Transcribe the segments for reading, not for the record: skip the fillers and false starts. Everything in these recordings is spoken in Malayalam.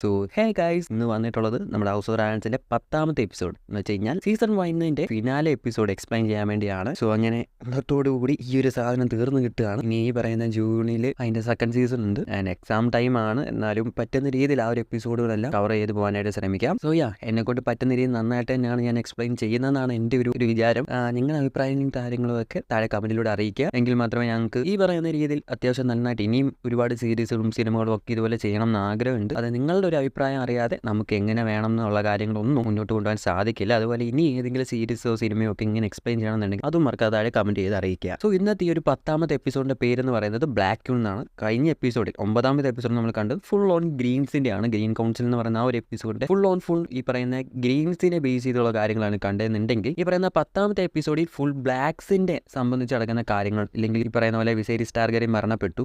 സോ ഹേ ഗൈസ്, ഇന്ന് വന്നിട്ടുള്ളത് നമ്മുടെ ഹൗസ് ഓഫ് ഡ്രാഗൺസിന്റെ 10ാമത്തെ എപ്പിസോഡ് എന്ന് വെച്ച് കഴിഞ്ഞാൽ സീസൺ 1ന്റെ ഫിനാലെ എപ്പിസോഡ് എക്സ്പ്ലെയിൻ ചെയ്യാൻ വേണ്ടിയാണ്. സോ അങ്ങനെ കൂടി ഈ ഒരു സാധനം തീർന്നു കിട്ടുകയാണ്. ഇനി ഈ പറയുന്ന ജൂണിൽ അതിന്റെ സെക്കൻഡ് സീസൺ ഉണ്ട്. ആൻഡ് എക്സാം ടൈം ആണ്. എന്നാലും പറ്റുന്ന രീതിയിൽ ആ ഒരു എപ്പിസോഡുകളെല്ലാം കവർ ചെയ്ത് പോകാനായിട്ട് ശ്രമിക്കാം. സോ എന്നെ കൊണ്ട് പറ്റുന്ന രീതിയിൽ നന്നായിട്ട് തന്നെയാണ് ഞാൻ എക്സ്പ്ലെയിൻ ചെയ്യുന്നതെന്നാണ് എൻ്റെ ഒരു വിചാരം. നിങ്ങളുടെ അഭിപ്രായങ്ങളും കാര്യങ്ങളും ഒക്കെ താഴെ കമന്റിലൂടെ അറിയിക്കുക. എങ്കിൽ മാത്രമേ ഞങ്ങൾക്ക് ഈ പറയുന്ന രീതിയിൽ അത്യാവശ്യം നന്നായിട്ട് ഇനിയും ഒരുപാട് സീരീസുകളും സിനിമകളും ഒക്കെ ഇതുപോലെ ചെയ്യണം എന്ന് ആഗ്രഹമുണ്ട്. അത് നിങ്ങളുടെ ഒരു അഭിപ്രായം അറിയാതെ നമുക്ക് എങ്ങനെ വേണം എന്നുള്ള കാര്യങ്ങളൊന്നും മുന്നോട്ട് കൊണ്ടുപോകാൻ സാധിക്കില്ല. അതുപോലെ ഇനി ഏതെങ്കിലും സീരീസോ സിനിമയോ ഒക്കെ ഇങ്ങനെ എക്സ്പ്ലെയിൻ ചെയ്യണമെന്നുണ്ടെങ്കിൽ അതും മറക്കാതെ താഴെ കമന്റ് ചെയ്ത് അറിയിക്കുക. സോ ഇന്നത്തെ ഈ ഒരു 10ാമത്തെ എപ്പിസോഡിന്റെ പേരെന്ന് പറയുന്നത് ബ്ലാക്ക് ക്യൂൺ എന്നാണ്. കഴിഞ്ഞ എപ്പിസോഡിൽ 9ാമത്തെ എപ്പിസോഡ് നമ്മൾ കണ്ടത് ഫുൾ ഓൺ ഗ്രീൻസിന്റെ ആണ്. ഗ്രീൻ കൗൺസിൽ എന്ന് പറയുന്ന ആ ഒരു എപ്പിസോഡിന്റെ ഫുൾ ഈ പറയുന്ന ഗ്രീൻസിനെ ബേസ് ചെയ്തുള്ള കാര്യങ്ങളാണ് കണ്ടതെന്നുണ്ടെങ്കിൽ ഈ പറയുന്ന 10ാമത്തെ എപ്പിസോഡിൽ ഫുൾ ബ്ലാക്സിന്റെ സംബന്ധിച്ച് നടക്കുന്ന കാര്യങ്ങൾ, ഇല്ലെങ്കിൽ ഈ പറയുന്ന പോലെ വിസേരിസ് ടാർഗെറിയൻ മരണപ്പെട്ടു,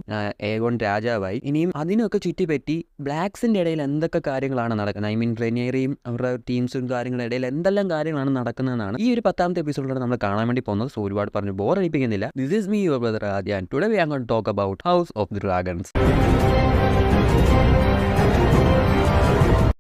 ഏഗോൺ രാജാവായി, ഇനിയും അതിനൊക്കെ ചുറ്റിപ്പറ്റി ബ്ലാക്സിന്റെ ഇടയിൽ എന്തൊക്കെ കാര്യങ്ങളാണ് നടക്കുന്നത്, ഐ മീൻ റെനിയറിയും അവരുടെ ടീംസും കാര്യങ്ങളുടെ ഇടയിൽ എന്തെല്ലാം കാര്യങ്ങളാണ് നടക്കുന്നതെന്നാണ് ഈ ഒരു 10ാമത്തെ എപ്പിസോഡിലൂടെ നമ്മൾ കാണാൻ വേണ്ടി പോകുന്നത്. സോ ഒരുപാട് പറഞ്ഞു ബോർ അടിപ്പിക്കുന്നില്ല. This is me your brother Aadya and today we are going to talk about House of the Dragons.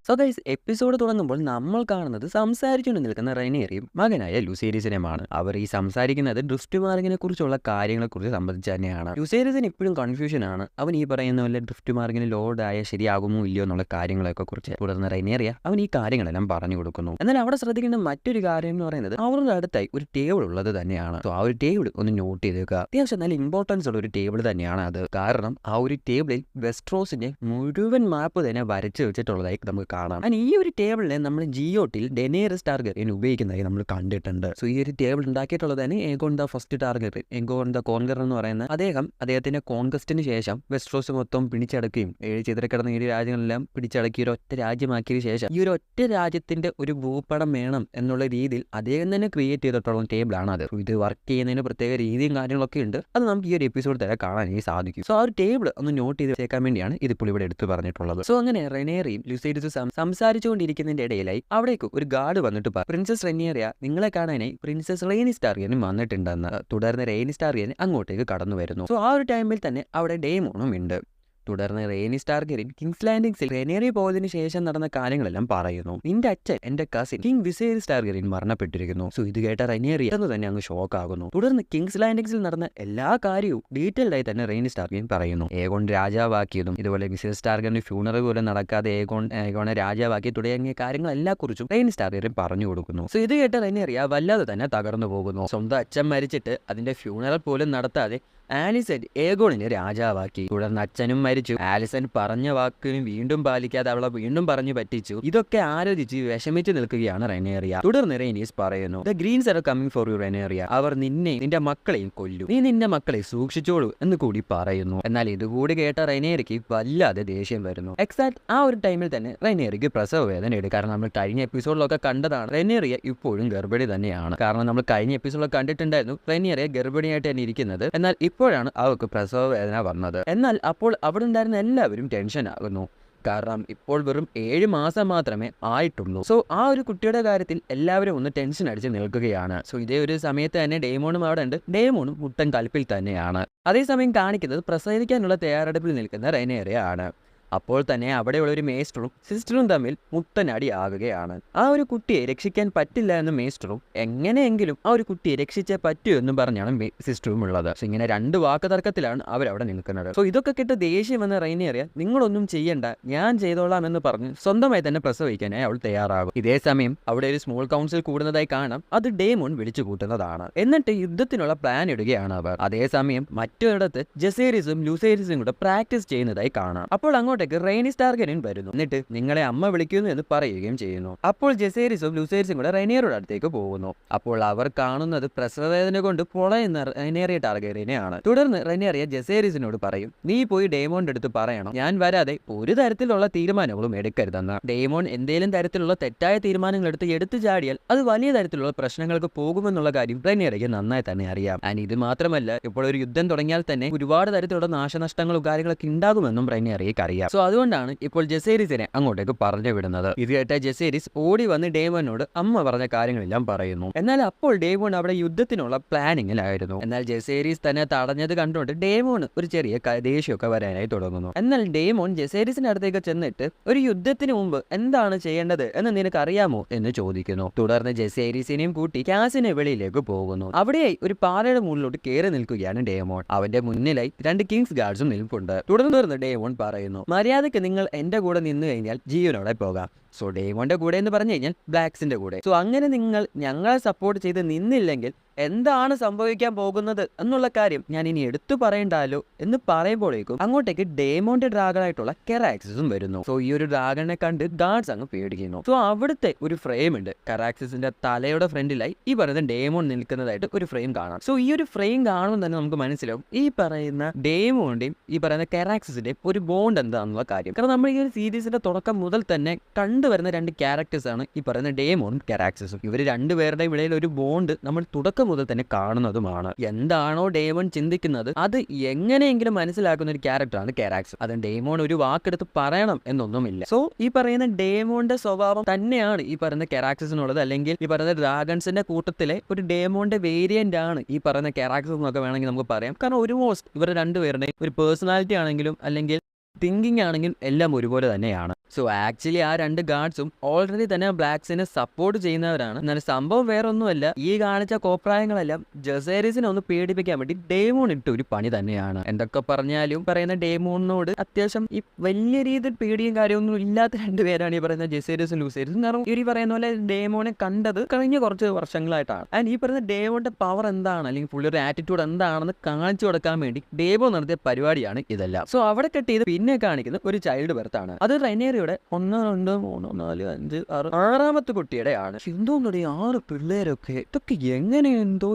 So guys, episode തുടങ്ങുമ്പോൾ നമ്മൾ കാണുന്നത് സംസാരിച്ചുകൊണ്ട് നിൽക്കുന്ന റെനിയറിയും മകനായ ലുസേരിയസിനുമാണ്. അവർ ഈ സംസാരിക്കുന്നത് ഡ്രിഫ്റ്റ് കുറിച്ചുള്ള കാര്യങ്ങളെക്കുറിച്ച് സംബന്ധിച്ച് തന്നെയാണ്. ലുസേരിയസിന് ഇപ്പോഴും കൺഫ്യൂഷനാണ്. അവൻ ഈ പറയുന്ന പോലെ ഡ്രിഫ്റ്റ് മാർഗിന് ലോഡായ ശരിയാകുമോ ഇല്ലയോ എന്നുള്ള കാര്യങ്ങളൊക്കെ കുറിച്ച്. തുടർന്ന് റെനിയറിയ അവൻ ഈ കാര്യങ്ങളെല്ലാം പറഞ്ഞു കൊടുക്കുന്നു. എന്നാൽ അവിടെ ശ്രദ്ധിക്കേണ്ട മറ്റൊരു കാര്യം എന്ന് പറയുന്നത് അവരുടെ അടുത്തായി ഒരു ടേബിൾ ഉള്ളത് തന്നെയാണ്. സോ ആ ഒരു ടേബിൾ ഒന്ന് നോട്ട് ചെയ്തേക്കുക. അത്യാവശ്യം നല്ല ഇമ്പോർട്ടൻസ് ഉള്ള ഒരു ടേബിൾ തന്നെയാണ് അത്. കാരണം ആ ഒരു ടേബിളിൽ വെസ്ട്രോസിന്റെ മുഴുവൻ മാപ്പ് തന്നെ വരച്ചു വെച്ചിട്ടുള്ളതായി നമുക്ക് കാണാം. ഈ ഒരു ടേബിളിനെ നമ്മൾ ജിയോട്ടിൽ ഡെനേറിയസ് ടാർഗെറിയൻ ഉപയോഗിക്കുന്നതായി നമ്മൾ കണ്ടിട്ടുണ്ട്. സോ ഈ ഒരു ടേബിൾ ഉണ്ടാക്കിയിട്ടുള്ളത് തന്നെ Aegon the first ടാർഗെറിയൻ, Aegon the കോൺഗർ എന്ന് പറയുന്ന അദ്ദേഹത്തിന്റെ കോൺകസ്റ്റിന് ശേഷം വെസ്ട്രോസ് മൊത്തം പിടിച്ചടക്കുകയും 7 ചിതറിക്കിടന്ന 7 രാജ്യങ്ങളെല്ലാം പിടിച്ചടക്കി ഒരു ഒറ്റ രാജ്യമാക്കിയതിനു ശേഷം ഈ ഒരു ഒറ്റ രാജ്യത്തിന്റെ ഒരു ഭൂപടം വേണം എന്നുള്ള രീതിയിൽ അദ്ദേഹം തന്നെ ക്രിയേറ്റ് ചെയ്തിട്ടുള്ള ടേബിളാണ് അത്. ഇത് വർക്ക് ചെയ്യുന്നതിന് പ്രത്യേക രീതിയും കാര്യങ്ങളൊക്കെ ഉണ്ട്. അത് നമുക്ക് ഈ ഒരു എപ്പിസോഡ് തന്നെ കാണാനായി സാധിക്കും. സോ ആ ഒരു ടേബിൾ ഒന്ന് നോട്ട് ചെയ്ത് വെക്കാൻ വേണ്ടിയാണ് ഇതിപ്പോൾ ഇവിടെ എടുത്തു പറഞ്ഞിട്ടുള്ളത്. സോ അങ്ങനെ റെനിയറിയും ലുസേരിയസും സംസാരിച്ചുകൊണ്ടിരിക്കുന്നതിന്റെ ഇടയിലായി അവിടേക്ക് ഒരു ഗാർഡ് വന്നിട്ട് പ്രിൻസസ് റെനിയറിയ നിങ്ങളെ കാണാനായി പ്രിൻസസ് റെയിനിസ് ടാർഗെറിയൻ വന്നിട്ടുണ്ടെന്ന്. തുടർന്ന് റെയിനിസ് ടാർഗെറിയൻ അങ്ങോട്ടേക്ക് കടന്നു വരുന്നു. സോ ആ ഒരു ടൈമിൽ തന്നെ അവിടെ ഡേമോണും ഉണ്ട്. തുടർന്ന് റെയിനിസ് ടാർഗെറിയൻ കിങ്സ് ലാൻഡിംഗ്സിൽ റെനിയറി പോയതിനു ശേഷം നടന്ന കാര്യങ്ങളെല്ലാം പറയുന്നു. നിന്റെ അച്ഛൻ എന്റെ കസിൻ കിങ് വിസേരിസ് ടാർഗെറിയൻ മരണപ്പെട്ടിരിക്കുന്നു. സോ ഇത് കേട്ട റെനിയറി എന്ന് തന്നെ അങ്ങ് ഷോക്ക് ആകുന്നു. തുടർന്ന് കിങ്സ് ലാൻഡിംഗ്സിൽ നടന്ന എല്ലാ കാര്യവും ഡീറ്റെയിൽഡ് ആയി തന്നെ റെയിനിസ് ടാർഗെറിയൻ പറയുന്നു. ഏഗോൺ രാജാവാക്കിയതും ഇതുപോലെ വിസേരിസ് ടാർഗെറിന് ഫ്യൂണറൽ പോലും നടക്കാതെ ഏഗോണെ രാജാവാക്കി തുടങ്ങിയ കാര്യങ്ങളെല്ലാം കുറിച്ചും റെയിനിസ് ടാർഗെറിയൻ പറഞ്ഞു കൊടുക്കുന്നു. സോ ഇത് കേട്ട റെനിയറിയ വല്ലാതെ തന്നെ തകർന്നു പോകുന്നു. സ്വന്തം അച്ഛൻ മരിച്ചിട്ട് അതിന്റെ ഫ്യൂണറൽ പോലും നടത്താതെ ആലിസൺ ഏഗോണിനെ രാജാവാക്കി. തുടർന്ന് അച്ഛനും മരിച്ചു. ആലിസൺ പറഞ്ഞ വാക്കിനും വീണ്ടും പാലിക്കാതെ അവളെ വീണ്ടും പറഞ്ഞു പറ്റിച്ചു. ഇതൊക്കെ ആലോചിച്ച് വിഷമിച്ച് നിൽക്കുകയാണ് റെനിയറിയ. തുടർന്ന് റെയിനീസ് പറയുന്നു, the greens are coming for you Rhaenyra. അവർ നിന്റെ മക്കളെയും കൊല്ലും. നീ നിന്റെ മക്കളെ സൂക്ഷിച്ചോളൂ എന്ന് കൂടി പറയുന്നു. എന്നാൽ ഇതുകൂടി കേട്ട റെനിയറിക്ക് വല്ലാതെ ദേഷ്യം വരുന്നു. എക്സാക്ട് ആ ഒരു ടൈമിൽ തന്നെ റെനിയറിക്ക് പ്രസവ വേദന എടുക്കും. കാരണം നമ്മൾ കഴിഞ്ഞ എപ്പിസോഡിലൊക്കെ കണ്ടതാണ് റെനിയറിയ ഇപ്പോഴും ഗർഭിണി തന്നെയാണ്. കാരണം നമ്മൾ കഴിഞ്ഞ എപ്പിസോഡിലൊക്കെ കണ്ടിട്ടുണ്ടായിരുന്നു റെനിയറിയ ഗർഭിണിയായിട്ട് തന്നെ ഇരിക്കുന്നത്. എന്നാൽ ഇപ്പോഴാണ് അവർക്ക് പ്രസവ വേദന വന്നത്. എന്നാൽ അപ്പോൾ അവിടെ ഉണ്ടായിരുന്ന എല്ലാവരും ടെൻഷൻ ആകുന്നു. കാരണം ഇപ്പോൾ വെറും 7 മാസം മാത്രമേ ആയിട്ടുള്ളൂ. സോ ആ ഒരു കുട്ടിയുടെ കാര്യത്തിൽ എല്ലാവരും ഒന്ന് ടെൻഷൻ അടിച്ച് നിൽക്കുകയാണ്. സോ ഇതേ ഒരു സമയത്ത് തന്നെ ഡേമോണും അവിടെ ഉണ്ട്. ഡേമോണും മുട്ടൻ കൽപ്പിൽ തന്നെയാണ്. അതേസമയം കാണിക്കുന്നത് പ്രസവിക്കാനുള്ള തയ്യാറെടുപ്പിൽ നിൽക്കുന്ന റെനിയറിയ ആണ്. അപ്പോൾ തന്നെ അവിടെയുള്ള ഒരു മേസ്റ്ററും സിസ്റ്ററും തമ്മിൽ മുട്ടനടി ആകുകയാണ്. ആ ഒരു കുട്ടിയെ രക്ഷിക്കാൻ പറ്റില്ല എന്ന് മേസ്റ്ററും എങ്ങനെയെങ്കിലും ആ ഒരു കുട്ടിയെ രക്ഷിച്ചേ പറ്റൂ എന്നും പറഞ്ഞാണ് സിസ്റ്ററും ഉള്ളത്. സോ ഇങ്ങനെ 2 വാക്ക് തർക്കത്തിലാണ് അവരവിടെ നിൽക്കുന്നത്. സോ ഇതൊക്കെ കേട്ട് ദേഷ്യം എന്ന റെനിയറിയ നിങ്ങളൊന്നും ചെയ്യണ്ട, ഞാൻ ചെയ്തോളാം എന്ന് പറഞ്ഞ് സ്വന്തമായി തന്നെ പ്രസവിക്കാനായി അവൾ തയ്യാറാകും. ഇതേ സമയം അവിടെ ഒരു സ്മോൾ കൗൺസിൽ കൂടുന്നതായി കാണാം. അത് ഡേമോൺ വിളിച്ചു കൂട്ടുന്നതാണ്. എന്നിട്ട് യുദ്ധത്തിനുള്ള പ്ലാൻ ഇടുകയാണ് അവർ. അതേസമയം മറ്റൊരിടത്ത് ജസേരിസും ലൂസേരിസും കൂടെ പ്രാക്ടീസ് ചെയ്യുന്നതായി കാണാം. അപ്പോൾ അങ്ങോട്ട് റെയിനിസ് ടാർഗെറിയൻ വരുന്നു. എന്നിട്ട് നിങ്ങളെ അമ്മ വിളിക്കുന്നു എന്ന് പറയുകയും ചെയ്യുന്നു. അപ്പോൾ ജസേരിസും ലൂസേരിസും കൂടെ റെനിയറുടെ അടുത്തേക്ക് പോകുന്നു. അപ്പോൾ അവർ കാണുന്നത് പ്രസവവേദന കൊണ്ട് പൊളയുന്ന റെനിയറിയ ടാർഗെറിയനെയാണ്. തുടർന്ന് റെനിയറിയ ജസേരിസിനോട് പറയും, നീ പോയി ഡേമോണിന്റെ അടുത്ത് പറയണം ഞാൻ വരാതെ ഒരു തരത്തിലുള്ള തീരുമാനങ്ങളും എടുക്കരുതെന്ന്. ഡേമോൺ എന്തെങ്കിലും തരത്തിലുള്ള തെറ്റായ തീരുമാനങ്ങൾ എടുത്തു ചാടിയാൽ അത് വലിയ തരത്തിലുള്ള പ്രശ്നങ്ങൾക്ക് പോകുമെന്നുള്ള കാര്യം റെനിയറിയക്ക് നന്നായി തന്നെ അറിയാം. ആൻഡ് ഇത് മാത്രമല്ല, ഇപ്പോൾ ഒരു യുദ്ധം തുടങ്ങിയാൽ തന്നെ ഒരുപാട് തരത്തിലുള്ള നാശനഷ്ടങ്ങളും കാര്യങ്ങളൊക്കെ ഉണ്ടാകുമെന്നും റെനിയറിയക്ക് അറിയാം. അറിയാം. സോ അതുകൊണ്ടാണ് ഇപ്പോൾ ജെസേരിസിനെ അങ്ങോട്ടേക്ക് പറഞ്ഞു വിടുന്നത്. ഇത് കേട്ട ജെസേരിസ് ഓടി വന്ന് ഡേമോനോട് അമ്മ പറഞ്ഞ കാര്യങ്ങളെല്ലാം പറയുന്നു. എന്നാൽ അപ്പോൾ ഡേമോൺ അവിടെ യുദ്ധത്തിനുള്ള പ്ലാനിങ്ങിലായിരുന്നു. എന്നാൽ ജെസേരിസ് തന്നെ തടഞ്ഞത് കണ്ടുകൊണ്ട് ഡേമോൺ ഒരു ചെറിയ ദേഷ്യമൊക്കെ വരാനായി തുടങ്ങുന്നു. എന്നാൽ ഡേമോൺ ജെസേരിസിന്റെ അടുത്തേക്ക് ചെന്നിട്ട് ഒരു യുദ്ധത്തിന് മുമ്പ് എന്താണ് ചെയ്യേണ്ടത് എന്ന് നിനക്ക് അറിയാമോ എന്ന് ചോദിക്കുന്നു. തുടർന്ന് ജെസേരിസിനെയും കൂട്ടി കാസിനെ വെളിയിലേക്ക് പോകുന്നു. അവിടെയായി ഒരു പാറയുടെ മുകളിലോട്ട് കയറി നിൽക്കുകയാണ് ഡേമോൺ. അവന്റെ മുന്നിലായി 2 കിങ്സ് ഗാർഡ്സും നിൽപ്പുണ്ട്. തുടർന്ന് ഡേമോൺ പറയുന്നു, മര്യാദയ്ക്ക് നിങ്ങൾ എന്റെ കൂടെ നിന്ന് കഴിഞ്ഞാൽ ജീവനോടെ പോകാം. സോ ഡേമോന്റെ കൂടെ എന്ന് പറഞ്ഞു കഴിഞ്ഞാൽ ബ്ലാക്സിന്റെ കൂടെ. സോ അങ്ങനെ നിങ്ങൾ ഞങ്ങളെ സപ്പോർട്ട് ചെയ്ത് നിന്നില്ലെങ്കിൽ എന്താണ് സംഭവിക്കാൻ പോകുന്നത് എന്നുള്ള കാര്യം ഞാൻ ഇനി എടുത്തു പറയണ്ടല്ലോ എന്ന് പറയുമ്പോഴേക്കും അങ്ങോട്ടേക്ക് ഡേമോന്റെ ഡ്രാഗണായിട്ടുള്ള കെറാക്സിസും വരുന്നു. സോ ഈ ഒരു ഡ്രാഗണെ കണ്ട് ഗാർഡ്സ് അങ്ങ് പേടിക്കുന്നു. സോ അവിടുത്തെ ഒരു ഫ്രെയിം ഉണ്ട്. കെറാക്സിസിന്റെ തലയുടെ ഫ്രണ്ടിലായി ഈ പറയുന്ന ഡേമോൺ നിൽക്കുന്നതായിട്ട് ഒരു ഫ്രെയിം കാണാം. സോ ഈ ഒരു ഫ്രെയിം കാണുമ്പോൾ തന്നെ നമുക്ക് മനസ്സിലാവും ഈ പറയുന്ന ഡേമോന്റെയും ഈ പറയുന്ന കെറാക്സിസിന്റെയും ഒരു ബോണ്ട് എന്താണെന്നുള്ള കാര്യം. കാരണം നമ്മൾ ഈ ഒരു സീരീസിന്റെ തുടക്കം മുതൽ തന്നെ കണ്ടുവരുന്ന 2 ക്യാരക്ടേഴ്സ് ആണ് ഈ പറയുന്ന ഡേമോണും കെറാക്സിസും. ഇവർ രണ്ടുപേരുടെയും ഇടയിൽ ഒരു ബോണ്ട് നമ്മൾ തുടക്കം മുതൽ തന്നെ കാണുന്നതുമാണ്. എന്താണോ ഡേമോൺ ചിന്തിക്കുന്നത് അത് എങ്ങനെയെങ്കിലും മനസ്സിലാക്കുന്ന ഒരു ക്യാരക്ടറാണ് കെറാക്സ്. അത് ഡേമോൺ ഒരു വാക്കെടുത്ത് പറയണം എന്നൊന്നുമില്ല. സോ ഈ പറയുന്ന ഡേമോന്റെ സ്വഭാവം തന്നെയാണ് ഈ പറയുന്ന കെറാക്സിനുള്ളത്. അല്ലെങ്കിൽ ഈ പറയുന്ന ഡ്രാഗൺസിന്റെ കൂട്ടത്തിലെ ഒരു ഡേമോന്റെ വേരിയന്റ് ആണ് ഈ പറയുന്ന കെറാക്സിസ് എന്നൊക്കെ വേണമെങ്കിൽ നമുക്ക് പറയാം. കാരണം ഓൾമോസ്റ്റ് ഇവർ രണ്ടുപേരുടെയും ഒരു പേഴ്സണാലിറ്റി ആണെങ്കിലും അല്ലെങ്കിൽ തിങ്കിങ് ആണെങ്കിലും എല്ലാം ഒരുപോലെ തന്നെയാണ്. സോ ആക്ച്വലി ആ 2 ഗാർഡ്സും ഓൾറെഡി തന്നെ ബ്ലാക്സിനെ സപ്പോർട്ട് ചെയ്യുന്നവരാണ്. എന്നാൽ സംഭവം വേറെ ഒന്നുമല്ല, ഈ കാണിച്ച കോപ്രായങ്ങളെല്ലാം ജെസേരിസിനെ ഒന്ന് പേടിപ്പിക്കാൻ വേണ്ടി ഡേമോൺ ഇട്ട ഒരു പണി തന്നെയാണ്. എന്തൊക്കെ പറഞ്ഞാലും പറയുന്ന ഡേമോണിനോട് അത്യാവശ്യം ഈ വലിയ രീതിയിൽ പേടിയും കാര്യമൊന്നും ഇല്ലാത്ത 2 പേരാണ് ഈ പറയുന്ന ജെസേരിസും ലൂസേരിസും. കാരണം ഈ പറയുന്ന പോലെ ഡേമോനെ കണ്ടത് കഴിഞ്ഞ കുറച്ച് വർഷങ്ങളായിട്ടാണ്. ആൻഡ് ഈ പറയുന്ന ഡേമോന്റെ പവർ എന്താണ് അല്ലെങ്കിൽ പുള്ളി ഒരു ആറ്റിറ്റ്യൂഡ് എന്താണെന്ന് കാണിച്ചു കൊടുക്കാൻ വേണ്ടി ഡേമോൺ നടത്തിയ പരിപാടിയാണ് ഇതെല്ലാം. സോ അവിടെ കട്ട് ചെയ്ത് പിന്നെ കാണിക്കുന്ന ഒരു ചൈൽഡ് ബർത്ത് ആണ്. അത് റൈനേറിയുടെ 1 2 3 4 5 6 ആറാമത്തെ കുട്ടിയുടെ ആണ്. എന്തോന്നടി 6 പിള്ളേരൊക്കെ, ഇതൊക്കെ എങ്ങനെയെന്തോ.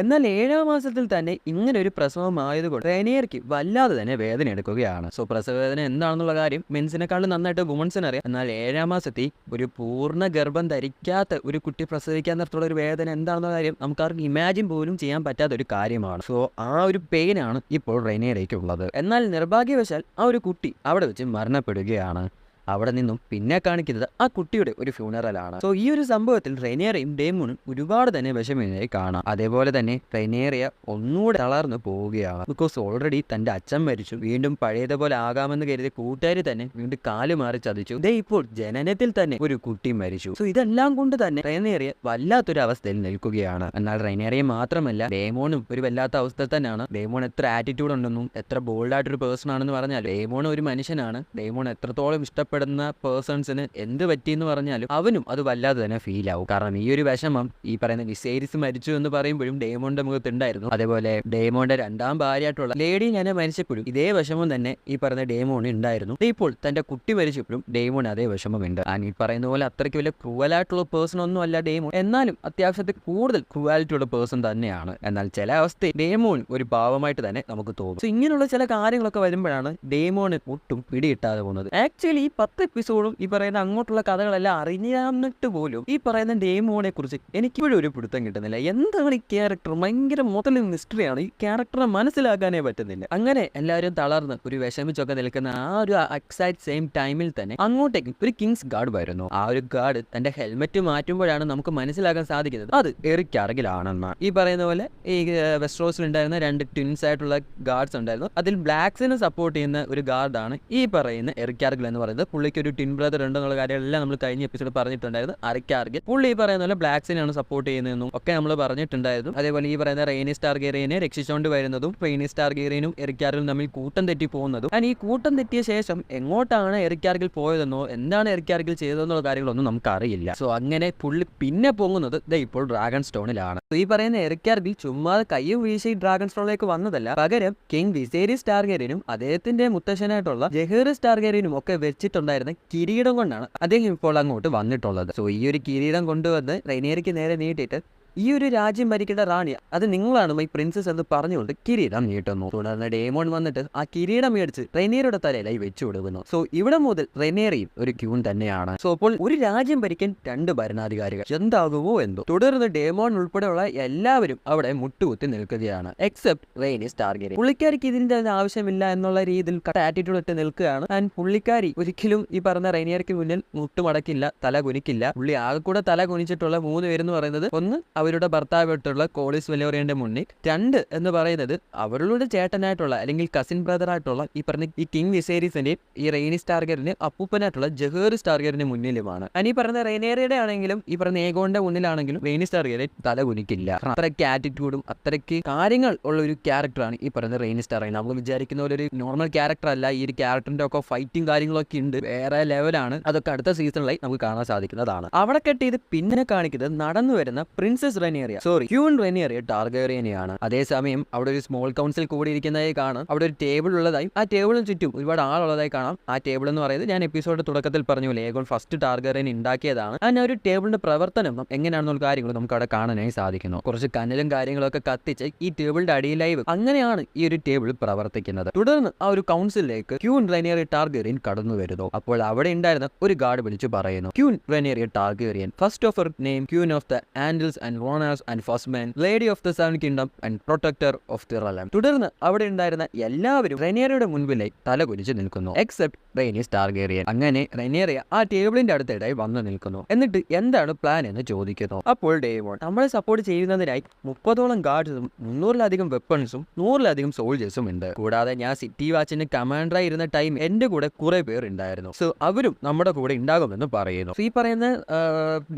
എന്നാൽ 7ാം മാസത്തിൽ തന്നെ ഇങ്ങനെ ഒരു പ്രസവമായതുകൊണ്ട് റൈനേറിക്ക് വല്ലാതെ തന്നെ വേദന എടുക്കുകയാണ്. സോ പ്രസവ വേദന എന്താണെന്നുള്ള കാര്യം മെൻസിനെക്കാളും നന്നായിട്ട് വുമൻസിന് അറിയാം. എന്നാൽ 7ാം മാസത്തിൽ ഒരു പൂർണ്ണ ഗർഭം ധരിക്കാത്ത ഒരു കുട്ടി പ്രസവിക്കാൻ നേരത്തുള്ള ഒരു വേദന എന്താണെന്ന കാര്യം നമുക്കാർക്കും ഇമാജിൻ പോലും ചെയ്യാൻ പറ്റാത്ത ഒരു കാര്യമാണ്. സോ ആ ഒരു പെയിനാണ് ഇപ്പോൾ റൈനേറിക്ക് ഉള്ളത്. എന്നാൽ നിർഭാഗ്യവശാൽ ആ ഒരു കുട്ടി അവിടെ വെച്ച് മരണപ്പെടുകയാണ്. അവിടെ നിന്നും പിന്നെ കാണിക്കുന്നത് ആ കുട്ടിയുടെ ഒരു ഫ്യൂണറലാണ്. സോ ഈ ഒരു സംഭവത്തിൽ റൈനേറിയയും ഡേമോണും ഒരുപാട് തന്നെ വിഷമമായി കാണാം. അതേപോലെ തന്നെ റൈനേറിയ ഒന്നുകൂടെ തളർന്നു പോവുകയാണ്. ബിക്കോസ് ഓൾറെഡി തന്റെ അച്ഛൻ മരിച്ചു, വീണ്ടും പഴയതുപോലെ ആകാമെന്ന് കരുതി കൂട്ടുകാരി തന്നെ വീണ്ടും കാല് മാറി ചതിച്ചു. ഇതേ ഇപ്പോൾ ജനനത്തിൽ തന്നെ ഒരു കുട്ടി മരിച്ചു. സോ ഇതെല്ലാം കൊണ്ട് തന്നെ റൈനേറിയ വല്ലാത്തൊരു അവസ്ഥയിൽ നിൽക്കുകയാണ്. എന്നാൽ റൈനേറിയ മാത്രമല്ല ഡേമോണും ഒരു വല്ലാത്ത അവസ്ഥയിൽ തന്നെയാണ്. ഡേമോൺ എത്ര ആറ്റിറ്റ്യൂഡ് ഉണ്ടെന്നും എത്ര ബോൾഡ് ആയിട്ടൊരു പേഴ്സൺ ആണെന്ന് പറഞ്ഞാൽ ഡേമോൺ ഒരു മനുഷ്യനാണ്. ഡേമോൺ എത്രത്തോളം ഇഷ്ടപ്പെടുന്ന പേഴ്സൺസിന് എന്ത് പറ്റിയെന്ന് പറഞ്ഞാലും അവനും അത് വല്ലാതെ തന്നെ ഫീൽ ആവും. കാരണം ഈ ഒരു വിഷമം ഈ പറയുന്ന വിസേരിസ് മരിച്ചു എന്ന് പറയുമ്പോഴും ഡേമോന്റെ മുഖത്തുണ്ടായിരുന്നു. അതേപോലെ ഡേമോന്റെ 2ാം ഭാര്യയായിട്ടുള്ള ലേഡി ഞാൻ മരിച്ചപ്പോഴും ഇതേ വിഷമം തന്നെ ഈ പറയുന്ന ഡേമോൺ ഉണ്ടായിരുന്നു. ഇപ്പോൾ തന്റെ കുട്ടി മരിച്ചപ്പോഴും ഡേമോൺ അതേ വിഷമമുണ്ട്. ഈ പറയുന്ന പോലെ അത്രയ്ക്ക് വലിയ ക്രൂവലായിട്ടുള്ള പേഴ്സൺ ഒന്നും അല്ല ഡേമോൺ. എന്നാലും അത്യാവശ്യത്തിൽ കൂടുതൽ ക്രൂവാലിറ്റി ഉള്ള പേഴ്സൺ തന്നെയാണ്. എന്നാൽ ചില അവസ്ഥയിൽ ഡേമോൺ ഒരു പാവമായിട്ട് തന്നെ നമുക്ക് തോന്നും. സോ ഇങ്ങനെയുള്ള ചില കാര്യങ്ങളൊക്കെ വരുമ്പോഴാണ് ഡേമോന് ഒട്ടും പിടികിട്ടാതെ പോകുന്നത്. ആക്ച്വലി ഈ 10 എപ്പിസോഡും ഈ പറയുന്ന അങ്ങോട്ടുള്ള കഥകളെല്ലാം അറിഞ്ഞിട്ട് പോലും ഈ പറയുന്ന ഡേമോനെ കുറിച്ച് എനിക്കിപ്പോഴും ഒരു പിടുത്തം കിട്ടുന്നില്ല. എന്താണ് ഈ ക്യാരക്ടർ? ഭയങ്കര മൊത്തത്തിൽ മിസ്റ്ററിയാണ്. ഈ ക്യാരക്ടറെ മനസ്സിലാക്കാനേ പറ്റുന്നില്ല. അങ്ങനെ എല്ലാവരും തളർന്ന് ഒരു വിഷമിച്ചൊക്കെ നിൽക്കുന്ന ആ ഒരു എക്സാക്ട് സെയിം ടൈമിൽ തന്നെ അങ്ങോട്ടേക്ക് ഒരു കിങ്സ് ഗാർഡ് വരുന്നു. ആ ഒരു ഗാർഡ് തന്റെ ഹെൽമെറ്റ് മാറ്റുമ്പോഴാണ് നമുക്ക് മനസ്സിലാക്കാൻ സാധിക്കുന്നത് അത് എറിക് കാർഗിലാണെന്ന്. ഈ പറയുന്ന പോലെ ഈ വെസ്റ്റ്റോസിൽ ഉണ്ടായിരുന്ന 2 ട്വിൻസ് ആയിട്ടുള്ള ഗാർഡ്സ് ഉണ്ടായിരുന്നു. അതിൽ ബ്ലാക്സിനെ സപ്പോർട്ട് ചെയ്യുന്ന ഒരു ഗാർഡാണ് ഈ പറയുന്ന എറിക് കാർഗിൽ എന്ന് പറയുന്നത്. പുള്ളിക്ക് ഒരു ട്വിൻ ബ്രദർ ഉണ്ടെന്നുള്ള കാര്യമെല്ലാം നമ്മൾ കഴിഞ്ഞ എപ്പിസോഡ് പറഞ്ഞിട്ടുണ്ടായിരുന്നു. എറിക് കാർഗിൽ പുള്ളി ഈ പറയുന്ന പോലെ ബ്ലാക്സിനെയാണ് സപ്പോർട്ട് ചെയ്യുന്നതെന്നും ഒക്കെ നമ്മൾ പറഞ്ഞിട്ടുണ്ടായിരുന്നു. അതേപോലെ ഈ പറയുന്ന റെയ്നിസ് ടാർഗേറിയനെ രക്ഷിച്ചുകൊണ്ട് വരുന്നതും റെയ്നിസ് ടാർഗേറിയനും എറിക് കാർഗിലും തമ്മിൽ കൂട്ടം തെറ്റി പോകുന്നതും ഈ കൂട്ടം തെറ്റിയ ശേഷം എങ്ങോട്ടാണ് എറിക് കാർഗിൽ പോയതെന്നോ എന്താണ് എറിക് കാർഗിൽ ചെയ്തതെന്നുള്ള കാര്യങ്ങളൊന്നും നമുക്ക് അറിയില്ല. സോ അങ്ങനെ പുള്ളി പിന്നെ പോകുന്നത് ഇപ്പോൾ ഡ്രാഗൺ സ്റ്റോണിലാണ്. ഈ പറയുന്ന എറിക് കാർഗിൽ ചുമ്മാതെ കയ്യും വീശി ഡ്രാഗൺ സ്റ്റോണിലേക്ക് വന്നതല്ല, പകരം കിങ് വിസേരിസ് ടാർഗേറിയനും അദ്ദേഹത്തിന്റെ മുത്തശ്ശനായിട്ടുള്ള ജെഹേറിസ് ടാർഗേറിയനും ഒക്കെ വെച്ചിട്ടുണ്ടായിരുന്ന കിരീടം കൊണ്ടാണ് അദ്ദേഹം ഇപ്പോൾ അങ്ങോട്ട് വന്നിട്ടുള്ളത്. സോ ഈ ഒരു കിരീടം കൊണ്ടുവന്ന് റൈനേറിക്ക് നേരെ നീട്ടിയിട്ട് ഈ ഒരു രാജ്യം ഭരിക്കേണ്ട റാണി അത് നിങ്ങളാണ് മൈ പ്രിൻസസ് എന്ന് പറഞ്ഞുകൊണ്ട് കിരീടം നീട്ടുന്നു. തുടർന്ന് ഡേമോൺ വന്നിട്ട് ആ കിരീടം മേടിച്ച് റെനേറിയുടെ തലയിലായി വെച്ചു കൊടുക്കുന്നു. സോ ഇവിടെ മുതൽ റെനേറിയും ഒരു ക്യൂൻ തന്നെയാണ്. സോ അപ്പോൾ ഒരു രാജ്യം ഭരിക്കാൻ 2 ഭരണാധികാരികൾ എന്താകുമോ എന്തോ. തുടർന്ന് ഡേമോൺ ഉൾപ്പെടെയുള്ള എല്ലാവരും അവിടെ മുട്ടുകുത്തി നിൽക്കുകയാണ്. എക്സെപ്റ്റ് റെയ്നിസ് ടാർഗെറിയൻ. പുള്ളിക്കാരിക്ക് ഇതിന്റെ ആവശ്യമില്ല എന്നുള്ള രീതിയിൽ ആറ്റിറ്റ്യൂഡ് ഇട്ട് നിൽക്കുകയാണ്. ആൻഡ് പുള്ളിക്കാരി ഒരിക്കലും ഈ പറഞ്ഞ റെയ്നിയർക്ക് മുന്നിൽ മുട്ടുമടക്കില്ല, തല കുനിക്കില്ല. പുള്ളി ആകെ കൂടെ തല കുനിച്ചിട്ടുള്ള 3 പേരെന്ന് പറയുന്നത്, ഒന്ന് അവരുടെ ഭർത്താവായിട്ടുള്ള കോളിസ് വെലോറിയന്റെ മുന്നിൽ, 2 എന്ന് പറയുന്നത് അവരുടെ ചേട്ടനായിട്ടുള്ള അല്ലെങ്കിൽ കസിൻ ബ്രദർ ആയിട്ടുള്ള ഈ പറഞ്ഞ ഈ കിങ് വിസേരിസിന്റെയും ഈ റെയ്നിസ് ടാർഗെറിന്റെ അപ്പൂപ്പനായിട്ടുള്ള ജഹേറിസ് ടാർഗെറിന്റെ മുന്നിലുമാണ്. ഈ പറഞ്ഞ റെയ്നേറിയുടെ ആണെങ്കിലും ഈ പറഞ്ഞ ഏഗോന്റെ മുന്നിലാണെങ്കിലും റെയ്നിസ് ടാർഗെറിയൻ തല കുനിക്കില്ല. അത്രയ്ക്ക് ആറ്റിറ്റ്യൂഡും അത്രയ്ക്ക് കാര്യങ്ങൾ ഉള്ള ഒരു ക്യാരക്ടറാണ് ഈ പറഞ്ഞ റെയ്നിസ് ടാർഗെറിയൻ. നമ്മൾ വിചാരിക്കുന്ന പോലെ ഒരു നോർമൽ ക്യാരക്ടർ അല്ല. ഈ ഒരു ക്യാരക്ടറിന്റെ ഒക്കെ ഫൈറ്റും കാര്യങ്ങളൊക്കെ ഉണ്ട്, വേറെ ലെവലാണ്. അതൊക്കെ അടുത്ത സീസണിലായി നമുക്ക് കാണാൻ സാധിക്കുന്നതാണ്. അവിടെ കെട്ടിയത് പിന്നെ കാണിക്കുന്നത് നടന്നു വരുന്ന പ്രിൻസസ് റെനേറിയ ക്യൂൻ റെനേറിയ ടാർഗെറിയനെയാണ്. അതേസമയം അവിടെ ഒരു സ്മോൾ കൗൺസിൽ കൂടിയിരിക്കുന്നതായി കാണാം. അവിടെ ഒരു ടേബിൾ ഉള്ളതായും ആ ടേബിളിന് ചുറ്റും ഒരുപാട് ആളുള്ളതായി കാണാം. ആ ടേബിൾ എന്ന് പറയുന്നത് ഞാൻ എപ്പിസോഡ് തുടക്കത്തിൽ പറഞ്ഞു ഏഗോൺ ഫസ്റ്റ് ടാർഗെറിയൻ ഉണ്ടാക്കിയതാണ്. ആ ഒരു ടേബിളിന്റെ പ്രവർത്തനം എങ്ങനെയാണെന്നുള്ള കാര്യങ്ങൾ നമുക്ക് അവിടെ കാണാനായി സാധിക്കുന്നു. കുറച്ച് കനലും കാര്യങ്ങളൊക്കെ കത്തിച്ച് ഈ ടേബിളിന്റെ അടിയിലായി അങ്ങനെയാണ് ഈ ഒരു ടേബിൾ പ്രവർത്തിക്കുന്നത്. തുടർന്ന് ആ ഒരു കൗൺസിലേക്ക് ക്യൂൻ റെനേറിയ ടാർഗെറിയൻ കടന്നു വരുന്നു. അപ്പോൾ അവിടെ ഉണ്ടായിരുന്ന ഒരു ഗാർഡ് വിളിച്ചു പറയുന്നു, queen Rhaenyra Targaryen, first of her name queen of the Andals and വോണേഴ്സ് and first man, lady of the seven kingdom and protector of the realm. തുടർന്ന് അവിടെ ഉണ്ടായിരുന്ന എല്ലാവരും റെനേറിയയുടെ മുൻപിലായി തല കുനിച്ച് നിൽക്കുന്നു, എക്സെപ്റ്റ് റെയ്നിസ് ടാർഗെറിയൻ. അങ്ങനെ റെനേറിയ ആ ടേബിളിന്റെ അടുത്തിടായി വന്നു നിൽക്കുന്നു. എന്നിട്ട് എന്താണ് പ്ലാൻ എന്ന് ചോദിക്കുന്നു. അപ്പോൾ ഡേമോൺ നമ്മളെ സപ്പോർട്ട് ചെയ്യുന്നതിനായി 30ഓളം ഗാർഡ്സും 300-ലധികം വെപ്പൺസും 100-ലധികം സോൾജേഴ്സും ഉണ്ട്. കൂടാതെ ഞാൻ സിറ്റി വാച്ചിന് കമാൻഡറായി ഇരുന്ന ടൈം എന്റെ കൂടെ കുറെ പേർ ഉണ്ടായിരുന്നു. സോ അവരും നമ്മുടെ കൂടെ ഉണ്ടാകുമെന്ന് പറയുന്നു. ഈ പറയുന്ന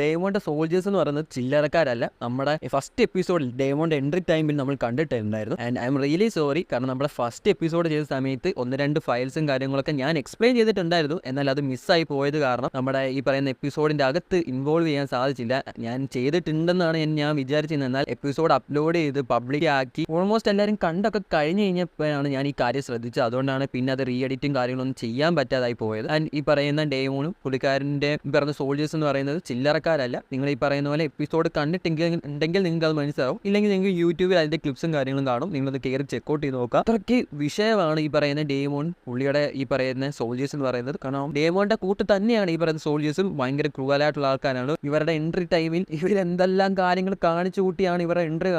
ഡേമോന്റെ സോൾജേഴ്സ് എന്ന് പറയുന്നത് ചില്ലറക്കാരല്ല. നമ്മുടെ ഫസ്റ്റ് എപ്പിസോഡിൽ ഡേമോന്റെ എൻട്രി ടൈമിൽ നമ്മൾ കണ്ടിട്ടുണ്ടായിരുന്നു. And I am really sorry, കാരണം നമ്മുടെ ഫസ്റ്റ് എപ്പിസോഡ് ചെയ്ത സമയത്ത് 1-2 ഫയൽസും കാര്യങ്ങളൊക്കെ ഞാൻ എക്സ്പ്ലെയിൻ ചെയ്തിട്ടുണ്ടായിരുന്നു. എന്നാൽ അത് മിസ്സായി പോയത് കാരണം നമ്മുടെ ഈ പറയുന്ന എപ്പിസോഡിന്റെ അകത്ത് ഇൻവോൾവ് ചെയ്യാൻ സാധിച്ചില്ല. ഞാൻ ചെയ്തിട്ടുണ്ടെന്നാണ് ഞാൻ വിചാരിച്ചിരുന്നത്. എന്നാൽ എപ്പിസോഡ് അപ്ലോഡ് ചെയ്ത് പബ്ലിക് ആക്കി ഓൾമോസ്റ്റ് എല്ലാവരും കണ്ടൊക്കെ കഴിഞ്ഞ് കഴിഞ്ഞപ്പോഴാണ് ഞാൻ ഈ കാര്യം ശ്രദ്ധിച്ചത്. അതുകൊണ്ടാണ് പിന്നെ അത് റീ എഡിറ്റും കാര്യങ്ങളൊന്നും ചെയ്യാൻ പറ്റാതായി പോയത്. ആൻഡ് ഈ പറയുന്ന ഡേമോണും പുള്ളിക്കാരൻ്റെ പറഞ്ഞ സോൾജേഴ്സ് എന്ന് പറയുന്നത് ചില്ലറക്കാരല്ല. നിങ്ങൾ ഈ പറയുന്ന പോലെ എപ്പിസോഡ് കണ്ടിട്ടുണ്ടെങ്കിൽ നിങ്ങൾക്ക് അത് മനസ്സിലാവും. ഇല്ലെങ്കിൽ നിങ്ങൾക്ക് യൂട്യൂബിൽ അതിന്റെ ക്ലിപ്സും കാര്യങ്ങളും കാണും. നിങ്ങളത് കയറി ചെക്കൗട്ട് ചെയ്ത് നോക്കുക. അത്രയ്ക്ക് വിഷയമാണ് ഈ പറയുന്ന ഡേമോൺ പുള്ളിയുടെ ഈ പറയുന്ന സോൾജേഴ്സ് എന്ന് പറയുന്നത്. കാരണം ഡേമോന്റെ കൂട്ട് തന്നെയാണ് ഈ പറയുന്ന സോൾജേഴ്സും. ഭയങ്കര ക്രൂവലായിട്ടുള്ള ആൾക്കാരാണ്. ഇവരുടെ എൻട്രി ടൈമിൽ ഇവരെന്തെല്ലാം കാര്യങ്ങൾ കാണിച്ചു കൂട്ടിയാണ് ഇവരുടെ എൻട്രി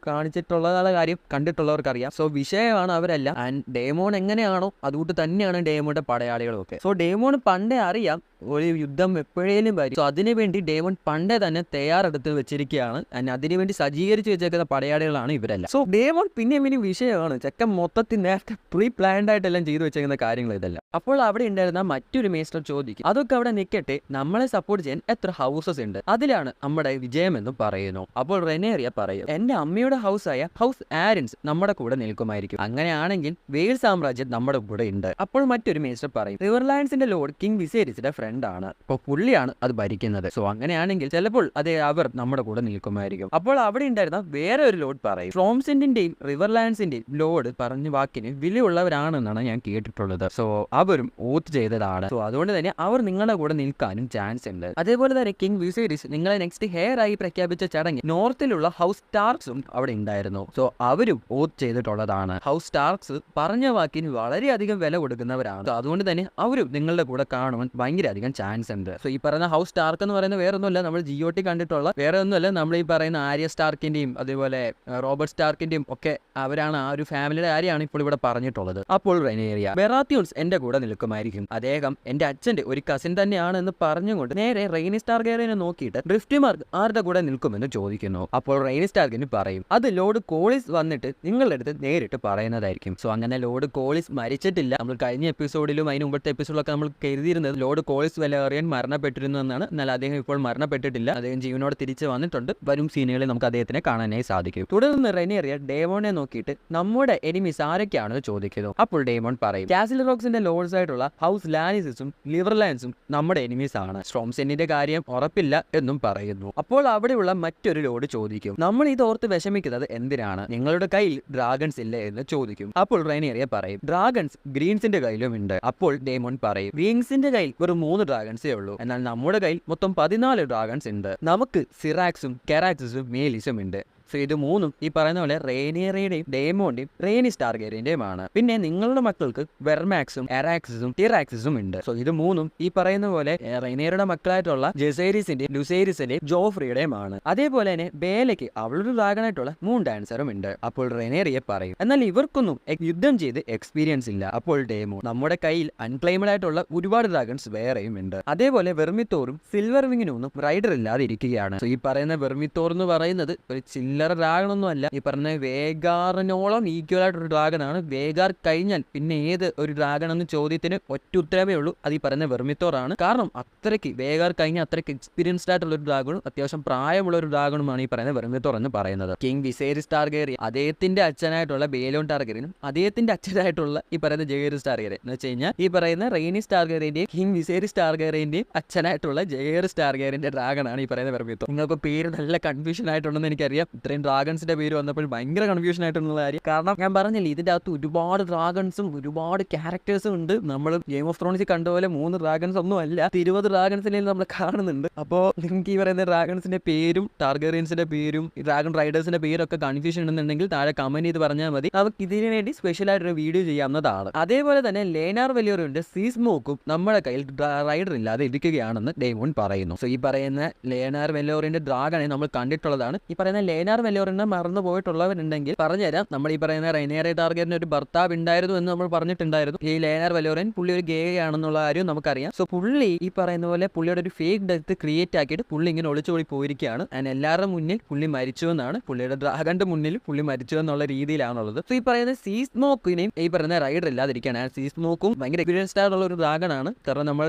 കാണിച്ചിട്ടുള്ളതാണ് കാര്യം കണ്ടിട്ടുള്ളവർക്കറിയാം. സോ വിഷയമാണ് അവരെല്ലാം. ആൻഡ് ഡേമോൺ എങ്ങനെയാണോ അതുകൊണ്ട് തന്നെയാണ് ഡേമോന്റെ പടയാളികളും ഒക്കെ. സോ ഡേമോൺ പണ്ടേ അറിയാം ഒരു യുദ്ധം എപ്പോഴേലും വരും. സോ അതിനുവേണ്ടി ഡേമോൺ പണ്ടേ തന്നെ തയ്യാറെടുത്ത് വെച്ചിരിക്കുകയാണ്. അതിനുവേണ്ടി സജ്ജീകരിച്ച് വെച്ചേക്കുന്ന പടയാളികളാണ് ഇവരെല്ലാം. സോ ഡേമോൺ പിന്നെയും വിഷയമാണ്. ചെക്കൻ മൊത്തത്തിൽ നേരത്തെ പ്രീ പ്ലാൻഡ് ആയിട്ടെല്ലാം ചെയ്തു വെച്ചേക്കുന്ന കാര്യങ്ങൾ ഇതെല്ലാം. അപ്പോൾ അവിടെ ഉണ്ടായിരുന്ന മറ്റൊരു മേസ്റ്റർ ചോദിക്കും, അതൊക്കെ അവിടെ നിൽക്കട്ടെ, നമ്മളെ സപ്പോർട്ട് ചെയ്യാൻ എത്ര ഹൗസസ് ഉണ്ട്, അതിലാണ് നമ്മുടെ വിജയം എന്ന് പറയുന്നു. അപ്പോൾ റെനേറിയ പറയും, എന്റെ അമ്മയുടെ ഹൗസായ ഹൗസ് ആരൻസ് നമ്മുടെ കൂടെ നിൽക്കുമായിരിക്കും. അങ്ങനെയാണെങ്കിൽ വെയിൽ സാമ്രാജ്യം നമ്മുടെ കൂടെ ഉണ്ട്. അപ്പോൾ മറ്റൊരു മേസ്റ്റർ പറയും, റിവർലാൻഡ്സിന്റെ ലോർഡ് കിങ് വിസേരിസിന്റെ ഫ്രണ്ട് ആണ്. അപ്പോൾ പുള്ളിയാണ് അത് ഭരിക്കുന്നത്. സോ അങ്ങനെയാണെങ്കിൽ ചിലപ്പോൾ അതേ അവർ നമ്മുടെ കൂടെ നിൽക്കുമായിരിക്കും. അപ്പോൾ അവിടെ ഉണ്ടായിരുന്ന വേറെ ഒരു ലോർഡ് പറയും, ഫ്രോംസെന്റിന്റെയും റിവർലാൻഡ്സിന്റെയും ലോർഡ് പറഞ്ഞ വാക്കിന് വിലയുള്ളവരാണെന്നാണ് ഞാൻ കേട്ടിട്ടുള്ളത്. സോ അവരും ഓത്ത് ചെയ്തതാണ്. സോ അതുകൊണ്ട് തന്നെ അവർ നിങ്ങളുടെ കൂടെ നിൽക്കാനും ചാൻസ് ഉണ്ട്. അതേപോലെ തന്നെ കിങ് വിസേരിസ് നിങ്ങളെ നെക്സ്റ്റ് ഹെയർ ആയി പ്രഖ്യാപിച്ച ചടങ്ങ് നോർത്തിലുള്ള ഹൗസ് സ്റ്റാർക്സും അവിടെ ഉണ്ടായിരുന്നു. സോ അവരും ഓത്ത് ചെയ്തിട്ടുള്ളതാണ്. ഹൗസ് സ്റ്റാർക്സ് പറഞ്ഞ വാക്കിന് വളരെയധികം വില കൊടുക്കുന്നവരാണ്. അതുകൊണ്ട് തന്നെ അവരും നിങ്ങളുടെ കൂടെ കാണുവാൻ ഭയങ്കര അധികം ചാൻസ് ഉണ്ട്. സോ ഈ പറയുന്ന ഹൗസ് സ്റ്റാർക്ക് എന്ന് പറയുന്നത് വേറെ ഒന്നുമല്ല, നമ്മൾ GOT കണ്ടിട്ടുള്ള വേറെ ഒന്നുമല്ല, നമ്മൾ ഈ പറയുന്ന ആര്യ സ്റ്റാർക്കിന്റെയും അതേപോലെ റോബർട്ട് സ്റ്റാർക്കിന്റെയും ഒക്കെ അവരാണ്. ആ ഒരു ഫാമിലിയുടെ കാര്യമാണ് ഇപ്പോൾ ഇവിടെ പറഞ്ഞിട്ടുള്ളത്. അപ്പോൾ റെനേറിയ, ബെറാത്തിയോൺസ് എന്റെ കൂടെ നിൽക്കുമായിരിക്കും, അദ്ദേഹം എന്റെ അച്ഛന്റെ ഒരു കസിൻ തന്നെയാണ് എന്ന് പറഞ്ഞുകൊണ്ട് നേരെ റെയ്നിസ് ടാർഗെറിയനെ നോക്കിയിട്ട് ഡ്രിഫ്റ്റ്മാർക്ക് ആരുടെ കൂടെ നിൽക്കുമെന്ന് ചോദിക്കുന്നു. അപ്പോൾ റെയ്നിസ് ടാർഗെറിയൻ പറയും, അത് ലോർഡ് കോളിസ് വന്നിട്ട് നിങ്ങളുടെ അടുത്ത് നേരിട്ട് പറയുന്നതായിരിക്കും. സോ അങ്ങനെ ലോർഡ് കോളിസ് മരിച്ചിട്ടില്ല. നമ്മൾ കഴിഞ്ഞ എപ്പിസോഡിലും അതിന് മുമ്പത്തെ എപ്പിസോഡിലൊക്കെ നമ്മൾ കരുതിയിരുന്നത് ലോർഡ് കോളിസ് വെലേറിയൻ മരണപ്പെട്ടിരുന്നു എന്നാണ്. എന്നാൽ അദ്ദേഹം ഇപ്പോൾ മരണപ്പെട്ടിട്ടില്ല. അദ്ദേഹം ജീവനോട് തിരിച്ചു വന്നിട്ടുണ്ട്. വരും സീനുകളിൽ നമുക്ക് അദ്ദേഹത്തിനെ കാണാനായി സാധിക്കും. തുടർന്ന് റെനേറിയ ഡേമോനെ നോക്കിയിട്ട് നമ്മുടെ എനിമീസ് ആരൊക്കെയാണെന്ന് ചോദിക്കുന്നു. അപ്പോൾ ഡേമോൺ പറയും, കാസിൽ റോക്സിന്റെ ലോർഡ്സ് ആയിട്ടുള്ള ഹൗസ് ലാനിസും ലിവർലാൻഡ്സും നമ്മുടെ എനിമീസ് ആണ്. സ്ട്രോംസെന്നിന്റെ കാര്യം ഉറപ്പില്ല എന്നും പറയുന്നു. അപ്പോൾ അവിടെയുള്ള മറ്റൊരു ലോർഡ് ചോദിക്കും, നമ്മൾ ഇത് ഓർത്ത് വിഷമിക്കുന്നത് എന്തിനാണ്, നിങ്ങളുടെ കയ്യിൽ ഡ്രാഗൺസ് ഇല്ലേ എന്ന് ചോദിക്കും. അപ്പോൾ റെനേറിയ പറയും, ഡ്രാഗൺസ് ഗ്രീൻസിന്റെ കയ്യിലും ഉണ്ട്. അപ്പോൾ ഡേമോൺ പറയും, ഗ്രീൻസിന്റെ കയ്യിൽ വെറും 3 ഡ്രാഗൺസേ ഉള്ളൂ. എന്നാൽ നമ്മുടെ കയ്യിൽ മൊത്തം 14 ഡ്രാഗൺസ് ഉണ്ട്. നമുക്ക് സിറാക്സും കെറാക്സിസും മേലിസും ഉണ്ട്. സോ ഇത് മൂന്നും ഈ പറയുന്ന പോലെ റേനിയറയുടെയും ഡേമോന്റെയും റേനിസ് ടാർഗേരിയന്റെയുമാണ്. പിന്നെ നിങ്ങളുടെ മക്കൾക്ക് വെർമാക്സും എറാക്സിസും ടിറാക്സിസും ഉണ്ട്. സോ ഇത് മൂന്നും ഈ പറയുന്ന പോലെ റേനിയറുടെ മക്കളായിട്ടുള്ള ജെസേരിസിന്റെയും ലുസേരിസിന്റെയും ജോഫ്രിയുടെയുമാണ്. അതേപോലെ തന്നെ ബേലയ്ക്ക് അവളൊരു ഡ്രാഗണായിട്ടുള്ള മൂൺ ഡാൻസറും ഉണ്ട്. അപ്പോൾ റേനിയറിയെ പറയും, എന്നാൽ ഇവർക്കൊന്നും യുദ്ധം ചെയ്ത് എക്സ്പീരിയൻസ് ഇല്ല. അപ്പോൾ ഡേമോൺ, നമ്മുടെ കയ്യിൽ അൺക്ലെയിമഡ് ആയിട്ടുള്ള ഒരുപാട് ഡ്രാഗൺസ് വേറെയും ഉണ്ട്. അതേപോലെ വെർമിത്തോറും സിൽവർ വിങ്ങിനും ഒന്നും റൈഡർ ഇല്ലാതെ ഇരിക്കുകയാണ്. സോ ഈ പറയുന്ന വെർമിത്തോർ എന്ന് പറയുന്നത് ഒരു ചില്ലറ ഡ്രാഗണൊന്നും അല്ല. ഈ പറഞ്ഞ വേഗാറിനോളം ഈക്വൽ ആയിട്ടൊരു ഡ്രാഗനാണ്. വേഗാർ കഴിഞ്ഞാൽ പിന്നെ ഏത് ഒരു ഡ്രാഗൺ എന്ന ചോദ്യത്തിന് ഒറ്റ ഉത്തരവേ ഉള്ളൂ, അത് ഈ പറയുന്ന വെർമിത്തോർ ആണ്. കാരണം അത്രയ്ക്ക് വേഗാർ കഴിഞ്ഞാൽ അത്രയ്ക്ക് എക്സ്പീരിയൻസ്ഡ് ആയിട്ടുള്ള ഒരു ഡ്രാഗണും അത്യാവശ്യം പ്രായമുള്ള ഒരു ഡ്രാഗണുമാണ് ഈ പറയുന്ന വെർമിത്തോർ എന്ന് പറയുന്നത്. കിങ് വിസേരിസ് ടാർഗേറിയൻ അദ്ദേഹത്തിന്റെ അച്ഛനായിട്ടുള്ള ബേലോൺ ടാർഗേറിയനും അദ്ദേഹത്തിന്റെ അച്ഛനായിട്ടുള്ള ഈ പറയുന്ന ജെയറിസ് ടാർഗേറിയൻ എന്ന് വെച്ച് കഴിഞ്ഞാൽ ഈ പറയുന്ന റെയിനിസ് ടാർഗേറിയന്റെയും കിങ് വിസേരിസ് ടാർഗേറിയന്റെയും അച്ഛനായിട്ടുള്ള ജെയറിസ് ടാർഗേറിയന്റെ ഡ്രാഗണാണ് ഈ പറയുന്ന വെർമിത്തോർ. നിങ്ങൾക്ക് പേര് നല്ല കൺഫ്യൂഷൻ ആയിട്ടുണ്ടെന്ന് എനിക്കറിയാം. ഇത്രയും ഡ്രാഗൺസിന്റെ പേര് വന്നപ്പോൾ ഭയങ്കര കൺഫ്യൂഷൻ ആയിട്ടുള്ള കാര്യം. കാരണം ഞാൻ പറഞ്ഞില്ലേ, ഇതിന്റെ അകത്ത് ഒരുപാട് ഡ്രാഗൺസും ഒരുപാട് ക്യാരക്ടേഴ്സും ഉണ്ട്. നമ്മൾ ഗെയിം ഓഫ് ത്രോൺസിൽ കണ്ടുപോലെ 3 ഡ്രാഗൺസ് ഒന്നും അല്ല, 20 ഡ്രാഗൺസിനെ നമ്മൾ കാണുന്നുണ്ട്. അപ്പോൾ നിങ്ങൾക്ക് ഈ പറയുന്ന ഡ്രാഗൺസിന്റെ പേരും ടാർഗേറിയൻസിന്റെ പേരും ഡ്രാഗൺ റൈഡേഴ്സിന്റെ പേരൊക്കെ കൺഫ്യൂഷൻ ഉണ്ടെന്നുണ്ടെങ്കിൽ താഴെ കമന്റ് ചെയ്ത് പറഞ്ഞാൽ മതി. നമുക്ക് ഇതിനു വേണ്ടി സ്പെഷ്യൽ ആയിട്ടൊരു വീഡിയോ ചെയ്യാവുന്നതാണ്. അതേപോലെ തന്നെ ലേനാർ വെല്ലിയോറുണ്ട് സീസ്മോക്കും നമ്മുടെ കയ്യിൽ റൈഡർ ഇല്ലാതെ ഇരിക്കുകയാണെന്ന് ഡേമോൺ പറയുന്നു. സോ ഈ പറയുന്ന ലേനാർ വെല്ലിയോറിന്റെ ഡ്രാഗണെ നമ്മൾ കണ്ടിട്ടുള്ളതാണ്. ഈ പറയുന്ന ലേനാർ വെല്ലിയോറിനെ മറന്നു പോയിട്ടുള്ളവരുണ്ടെങ്കിൽ പറഞ്ഞുതരാം. നമ്മൾ ഈ പറയുന്ന റെയ്നിയർ ടാർഗേറിന് ഒരു ഭർത്താവ് ഉണ്ടായിരുന്നു എന്ന് നമ്മൾ പറഞ്ഞിട്ടുണ്ടായിരുന്നു. ഈ ലേനാർ വെല്ലിയോറിൻ പുള്ളി ഒരു ഗേ ആണെന്നുള്ള കാര്യം നമുക്കറിയാം. സോ പുള്ളി ഈ പറയുന്ന പോലെ പുള്ളിയുടെ ഒരു ഫേക്ക് ഡെത്ത് ക്രിയേറ്റ് ആക്കിയിട്ട് പുള്ളി ഇങ്ങനെ ഒളിച്ചോടി പോയിരിക്കുകയാണ്. ആൻഡ് എല്ലാവരുടെ മുന്നിൽ പുള്ളി മരിച്ചു എന്നാണ്, പുള്ളിയുടെ ഡ്രാഗന്റെ മുന്നിൽ പുള്ളി മരിച്ചു എന്നുള്ള രീതിയിലാണുള്ളത്. സോ ഈ പറയുന്ന സീസ്മോക്കിനെയും ഈ പറയുന്ന റൈഡർ ഇല്ലാതിരിക്കുകയാണ്. സീസ്മോക്കും ഭയങ്കര എക്സ്പീരിയൻസ്ഡ് ആയിട്ടുള്ള ഒരു ഡ്രാഗണാണ്. കാരണം നമ്മൾ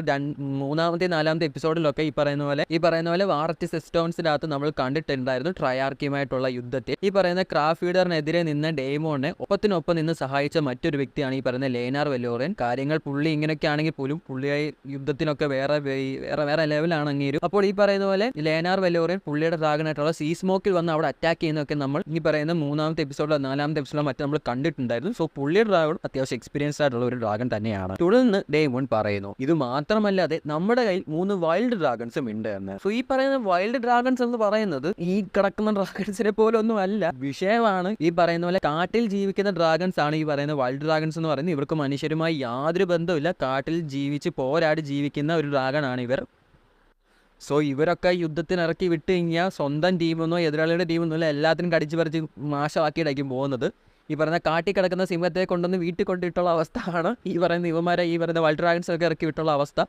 3-ാമത്തെ 4-ാമത്തെ എപ്പിസോഡിലൊക്കെ ഈ പറയുന്ന പോലെ വാററ്റി സെസ്റ്റോൺസിനകത്ത് നമ്മൾ കണ്ടിട്ടുണ്ടായിരുന്നു ട്രയാർക്കിയുമായിട്ടുള്ള യുദ്ധത്തിൽ ഈ പറയുന്ന ക്രാഫ്റ്ററിനെതിരെ നിന്ന ഡേമോണിനെ ഒപ്പത്തിനൊപ്പം നിന്ന് സഹായിച്ച മറ്റൊരു വ്യക്തിയാണ് ഈ പറയുന്ന ലേനാർ വെല്ലിയോറിൻ. കാര്യങ്ങൾ പുള്ളി ഇങ്ങനെയൊക്കെ ആണെങ്കിൽ പോലും പുള്ളിയായി യുദ്ധത്തിനൊക്കെ വേറെ ലെവലാണ് അങ്ങേരും. അപ്പോൾ ഈ പറയുന്ന പോലെ ലേനാർ വെല്ലിയോറിൻ പുള്ളിയുടെ ഡ്രാഗനായിട്ടുള്ള സീസ്മോക്കിൽ വന്ന് അവിടെ അറ്റാക്ക് ചെയ്യുന്നതൊക്കെ നമ്മൾ ഈ പറയുന്ന 3-ാമത്തെ എപ്പിസോഡിലോ 4-ാമത്തെ എപ്പിസോഡിലോ മറ്റേ നമ്മൾ കണ്ടിട്ടുണ്ടായിരുന്നു. സോ പുള്ളിയുടെ ഡ്രാഗൺ അത്യാവശ്യം എക്സ്പീരിയൻസ് ആയിട്ടുള്ള ഒരു ഡ്രാഗൺ തന്നെയാണ്. തുടർന്ന് ഡേമോൺ പറയുന്നു, ഇത് മാത്രമല്ലാതെ നമ്മുടെ കയ്യിൽ 3 വൈൽഡ് ഡ്രാഗൺസും ഉണ്ട് എന്ന്. സോ ഈ പറയുന്ന വൈൽഡ് ഡ്രാഗൺസ് എന്ന് പറയുന്നത് ഈ കിടക്കുന്ന ഡ്രാഗൺസിനെ പോലെ ഒന്നും അല്ല, വിഷയമാണ്. ഈ പറയുന്ന പോലെ കാട്ടിൽ ജീവിക്കുന്ന ഡ്രാഗൺസ് ആണ് ഈ പറയുന്ന വൈൽഡ് ഡ്രാഗൺസ് എന്ന് പറയുന്നത്. ഇവർക്ക് മനുഷ്യരുമായി യാതൊരു ബന്ധമില്ല, കാട്ടിൽ ജീവിച്ച് പോരാടി ജീവിക്കുന്ന ഒരു ഡ്രാഗൺ ആണ് ഇവർ. സോ ഇവരൊക്കെ യുദ്ധത്തിന് ഇറക്കി വിട്ട് കഴിഞ്ഞാൽ സ്വന്തം ടീമൊന്നോ എതിരാളിയുടെ ടീമൊന്നുമില്ല, എല്ലാത്തിനും കടിച്ചു പറിച്ച് നാശമാക്കിയിട്ടായിരിക്കും പോകുന്നത്. ഈ പറയുന്ന കാട്ടി കിടക്കുന്ന സിംഹത്തെ കൊണ്ടൊന്ന് വീട്ടിൽ കൊണ്ടിട്ടുള്ള അവസ്ഥ ആണ് ഈ പറയുന്ന ഇവന്മാരെ ഈ പറയുന്ന വൈൽഡ് ഡ്രാഗൺസ് ഒക്കെ ഇറക്കി വിട്ടുള്ള അവസ്ഥ.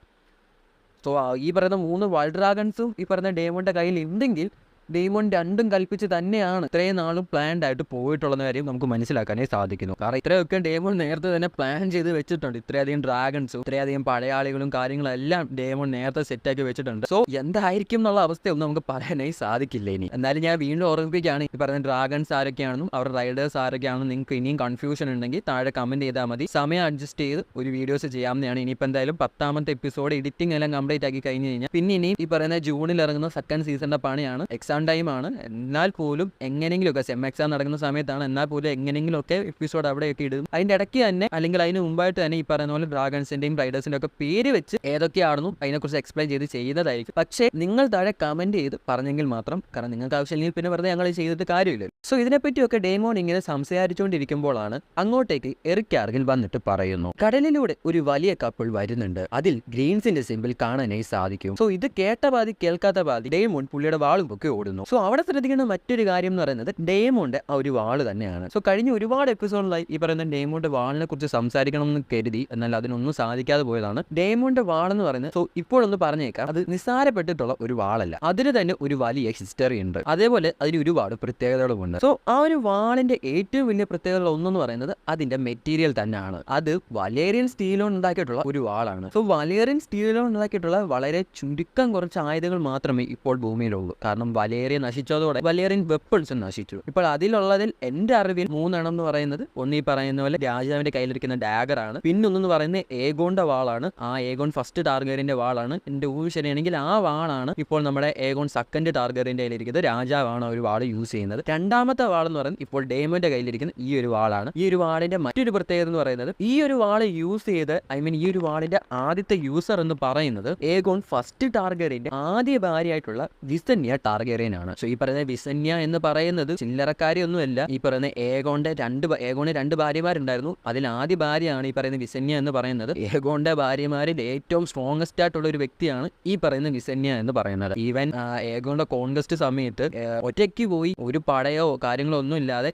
സോ ഈ പറയുന്ന 3 വൈൽഡ് ഡ്രാഗൺസും ഈ പറയുന്ന ഡേമോന്റെ കയ്യിൽ ഉണ്ടെങ്കിൽ ഡേമോൺ രണ്ടും കൽപ്പിച്ച് തന്നെയാണ് ഇത്രയും നാളും പ്ലാൻഡ് ആയിട്ട് പോയിട്ടുള്ള കാര്യം നമുക്ക് മനസ്സിലാക്കാനേ സാധിക്കുന്നു. കാരണം ഇത്രയൊക്കെ ഡേമോൺ നേരത്തെ തന്നെ പ്ലാൻ ചെയ്ത് വെച്ചിട്ടുണ്ട്. ഇത്രയധികം ഡ്രാഗൺസും ഇത്രയധികം പടയാളികളും കാര്യങ്ങളും എല്ലാം ഡേമോൺ നേരത്തെ സെറ്റാക്കി വെച്ചിട്ടുണ്ട്. സോ എന്തായിരിക്കും എന്നുള്ള അവസ്ഥയൊന്നും നമുക്ക് പറയാനായി സാധിക്കില്ല ഇനി. എന്നാലും ഞാൻ വീണ്ടും ഓർമ്മിപ്പിക്കുകയാണ്, ഈ പറയുന്ന ഡ്രാഗൺസ് ആരൊക്കെയാണെന്നും അവരുടെ റൈഡേഴ്സ് ആരൊക്കെയാണെന്നും നിങ്ങൾക്ക് ഇനിയും കൺഫ്യൂഷൻ ഉണ്ടെങ്കിൽ താഴെ കമന്റ് ചെയ്താൽ മതി. സമയം അഡ്ജസ്റ്റ് ചെയ്ത് ഒരു വീഡിയോസ് ചെയ്യാവുന്നതാണ്. ഇനിയിപ്പോൾ എന്തായാലും 10-ാമത്തെ എപ്പിസോഡ് എഡിറ്റിംഗ് എല്ലാം കംപ്ലീറ്റ് ആക്കി കഴിഞ്ഞ് കഴിഞ്ഞാൽ പിന്നെ ഇനി ഈ പറയുന്ന ജൂണിൽ ഇറങ്ങുന്ന സെക്കൻഡ് സീസണിന്റെ പണിയാണ്. ടൈമാണ്, എന്നാൽ പോലും എങ്ങനെയെങ്കിലുമൊക്കെ എക്സാം നടക്കുന്ന സമയത്താണ്, എന്നാൽ പോലും എങ്ങനെയെങ്കിലുമൊക്കെ എപ്പിസോഡ് അവിടെയൊക്കെ ഇടും. അതിന്റെ ഇടയ്ക്ക് തന്നെ അല്ലെങ്കിൽ അതിന് മുമ്പായിട്ട് തന്നെ ഈ പറയുന്ന പോലെ ഡ്രാഗൺസിന്റെയും റൈഡേഴ്സിന്റെ ഒക്കെ പേര് വെച്ച് ഏതൊക്കെയാണെന്നും അതിനെക്കുറിച്ച് എക്സ്പ്ലെയിൻ ചെയ്ത് ചെയ്യുന്നതായിരിക്കും. പക്ഷേ നിങ്ങൾ താഴെ കമന്റ് ചെയ്ത് പറഞ്ഞെങ്കിൽ മാത്രം, കാരണം നിങ്ങൾക്ക് ആവശ്യമില്ലെങ്കിൽ പിന്നെ വെറുതെ ഞങ്ങൾ ചെയ്തിട്ട് കാര്യമില്ല. സോ ഇതിനെപ്പറ്റിയൊക്കെ ഡേമോൺ ഇങ്ങനെ സംസാരിച്ചുകൊണ്ടിരിക്കുമ്പോഴാണ് അങ്ങോട്ടേക്ക് എറിക് കാർഗിൽ വന്നിട്ട് പറയുന്നു, കടലിലൂടെ ഒരു വലിയ കപ്പിൾ വരുന്നുണ്ട്, അതിൽ ഗ്രീൻസിന്റെ സിമ്പിൾ കാണാനായി സാധിക്കും. സോ ഇത് കേട്ട പാതി കേൾക്കാത്ത പാതി ഡേമോൺ പുള്ളിയുടെ വാളും ഒക്കെ ഓടുന്നു. സോ അവിടെ ശ്രദ്ധിക്കേണ്ട മറ്റൊരു കാര്യം എന്ന് പറയുന്നത് ഡേമോന്റെ ആ ഒരു വാള് തന്നെയാണ്. സോ കഴിഞ്ഞ ഒരുപാട് എപ്പിസോഡിലായി ഈ പറയുന്ന ഡേമോന്റെ വാളിനെ കുറിച്ച് സംസാരിക്കണം എന്ന് കരുതി, എന്നാൽ അതിനൊന്നും സാധിക്കാതെ പോയതാണ്. ഡേമോന്റെ വാളെന്ന് പറയുന്നത് സോ ഇപ്പോഴൊന്ന് പറഞ്ഞേക്കാം, അത് നിസ്സാരപ്പെട്ടിട്ടുള്ള ഒരു വാളല്ല, അതിന് തന്നെ ഒരു വലിയ ഹിസ്റ്ററി ഉണ്ട്. അതേപോലെ അതിന് ഒരുപാട് പ്രത്യേകതകളുമുണ്ട്. സോ ആ ഒരു വാളിന്റെ ഏറ്റവും വലിയ പ്രത്യേകത ഒന്നെന്ന് പറയുന്നത് അതിന്റെ മെറ്റീരിയൽ തന്നെയാണ്. അത് വലേറിയൻ സ്റ്റീലോ ഉണ്ടാക്കിയിട്ടുള്ള ഒരു വാളാണ്. സോ വലേറിയൻ സ്റ്റീലോ ഉണ്ടാക്കിയിട്ടുള്ള വളരെ ചുരുക്കം കുറച്ച് ആയുധങ്ങൾ മാത്രമേ ഇപ്പോൾ ഭൂമിയിലുള്ളൂ. കാരണം വലേറിയ നശിച്ചതോടെ വലേറിയൻ വെപ്പൺസ് നശിച്ചു. ഇപ്പോൾ അതിലുള്ളതിൽ എൻ്റെ അറിവിൽ 3 എന്ന് പറയുന്നത് ഒന്ന് ഈ പറയുന്ന പോലെ രാജാവിന്റെ കയ്യിലിരിക്കുന്ന ഡാഗറാണ്, പിന്നൊന്നെന്ന് പറയുന്നത് ഏഗോന്റെ വാളാണ്. ആ ഏഗോൺ ഫസ്റ്റ് ടാർഗറിന്റെ വാളാണ്. എൻ്റെ ഊഹം ശരിയാണെങ്കിൽ ആ വാളാണ് ഇപ്പോൾ നമ്മുടെ ഏഗോൺ സെക്കൻഡ് ടാർഗറിന്റെ കയ്യിലിരിക്കുന്നത്. രാജാവാണ് ഒരു വാൾ യൂസ് ചെയ്യുന്നത്. രണ്ടാമത്തെ വാൾ എന്ന് പറയുന്നത് ഇപ്പോൾ ഡേമോന്റെ കയ്യിലിരിക്കുന്ന ഈ ഒരു വാളാണ്. ഈ ഒരു വാളിന്റെ മറ്റൊരു പ്രത്യേകത എന്ന് പറയുന്നത് ഈ ഒരു വാള് യൂസ് ചെയ്ത് ഈ ഒരു വാളിന്റെ ആദ്യത്തെ യൂസർ എന്ന് പറയുന്നത് ഏഗോൺ ഫസ്റ്റ് ടാർഗറിന്റെ ആദ്യ ഭാര്യയായിട്ടുള്ള വിസന്യ ടാർഗറിയൻ ആണ്. സോ ഈ പറയുന്ന വിസന്യ എന്ന് പറയുന്നത് ചില്ലറക്കാരിയൊന്നുമല്ല. ഈ പറയുന്ന ഏഗോണ് രണ്ട് ഭാര്യമാരുണ്ടായിരുന്നു. അതിൽ ആദ്യ ഭാര്യയാണ് ഈ പറയുന്ന വിസന്യ എന്ന് പറയുന്നത്. ഏഗോന്റെ ഭാര്യമാരിൽ ഏറ്റവും സ്ട്രോങ്ങസ്റ്റ് ആയിട്ടുള്ള ഒരു വ്യക്തിയാണ് ഈ പറയുന്ന വിസന്യ എന്ന് പറയുന്നത്. ഈവൻ ഏഗോന്റെ കോൺകസ്റ്റ് സമയത്ത് ഒറ്റയ്ക്ക് പോയി ഒരു പടയോ കാര്യങ്ങളോ ഒന്നും ഇല്ലാതെ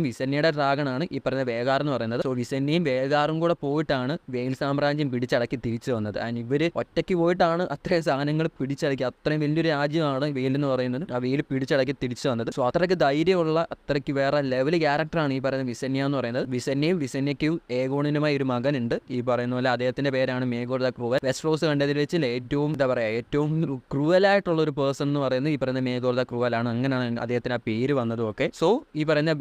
വിസന്യയുടെ ഡ്രാഗണാണ് ഈ പറയുന്ന വേഗാർ എന്ന് പറയുന്നത്. സോ വിസന്യയും വേഗാറും കൂടെ പോയിട്ടാണ് വെയിൽ സാമ്രാജ്യം പിടിച്ചടക്കി തിരിച്ചു വന്നത്. ആൻഡ് ഇവര് ഒറ്റയ്ക്ക് പോയിട്ടാണ് അത്രയും സാധനങ്ങൾ പിടിച്ചടക്കി. അത്രയും വലിയൊരു രാജ്യമാണ് വെയിൽ എന്ന് പറയുന്നത്. ആ വെയിൽ പിടിച്ചടക്കി തിരിച്ചു വന്നത്. സോ അത്രയ്ക്ക് ധൈര്യമുള്ള അത്രയ്ക്ക് വേറെ ലെവൽ ക്യാരക്ടറാണ് ഈ പറയുന്ന വിസന്യ എന്ന് പറയുന്നത്. വിസന്യയ്ക്കും ഏഗോണിനുമായി ഒരു മകനുണ്ട്. ഈ പറയുന്ന പോലെ അദ്ദേഹത്തിന്റെ പേരാണ് മേഗോർ ദ ക്രൂവൽ. വെസ്റ്റ്രോസ് കണ്ടതിൽ വെച്ച് ഏറ്റവും ക്രൂവലായിട്ടുള്ള ഒരു പേഴ്സൺ എന്ന് പറയുന്നത് ഈ പറയുന്ന മേഗോർ ദ ക്രൂവൽ ആണ്. അങ്ങനെയാണ് അദ്ദേഹത്തിന് ആ പേര് വന്നതും ഒക്കെ. സോ ഈ പറയുന്ന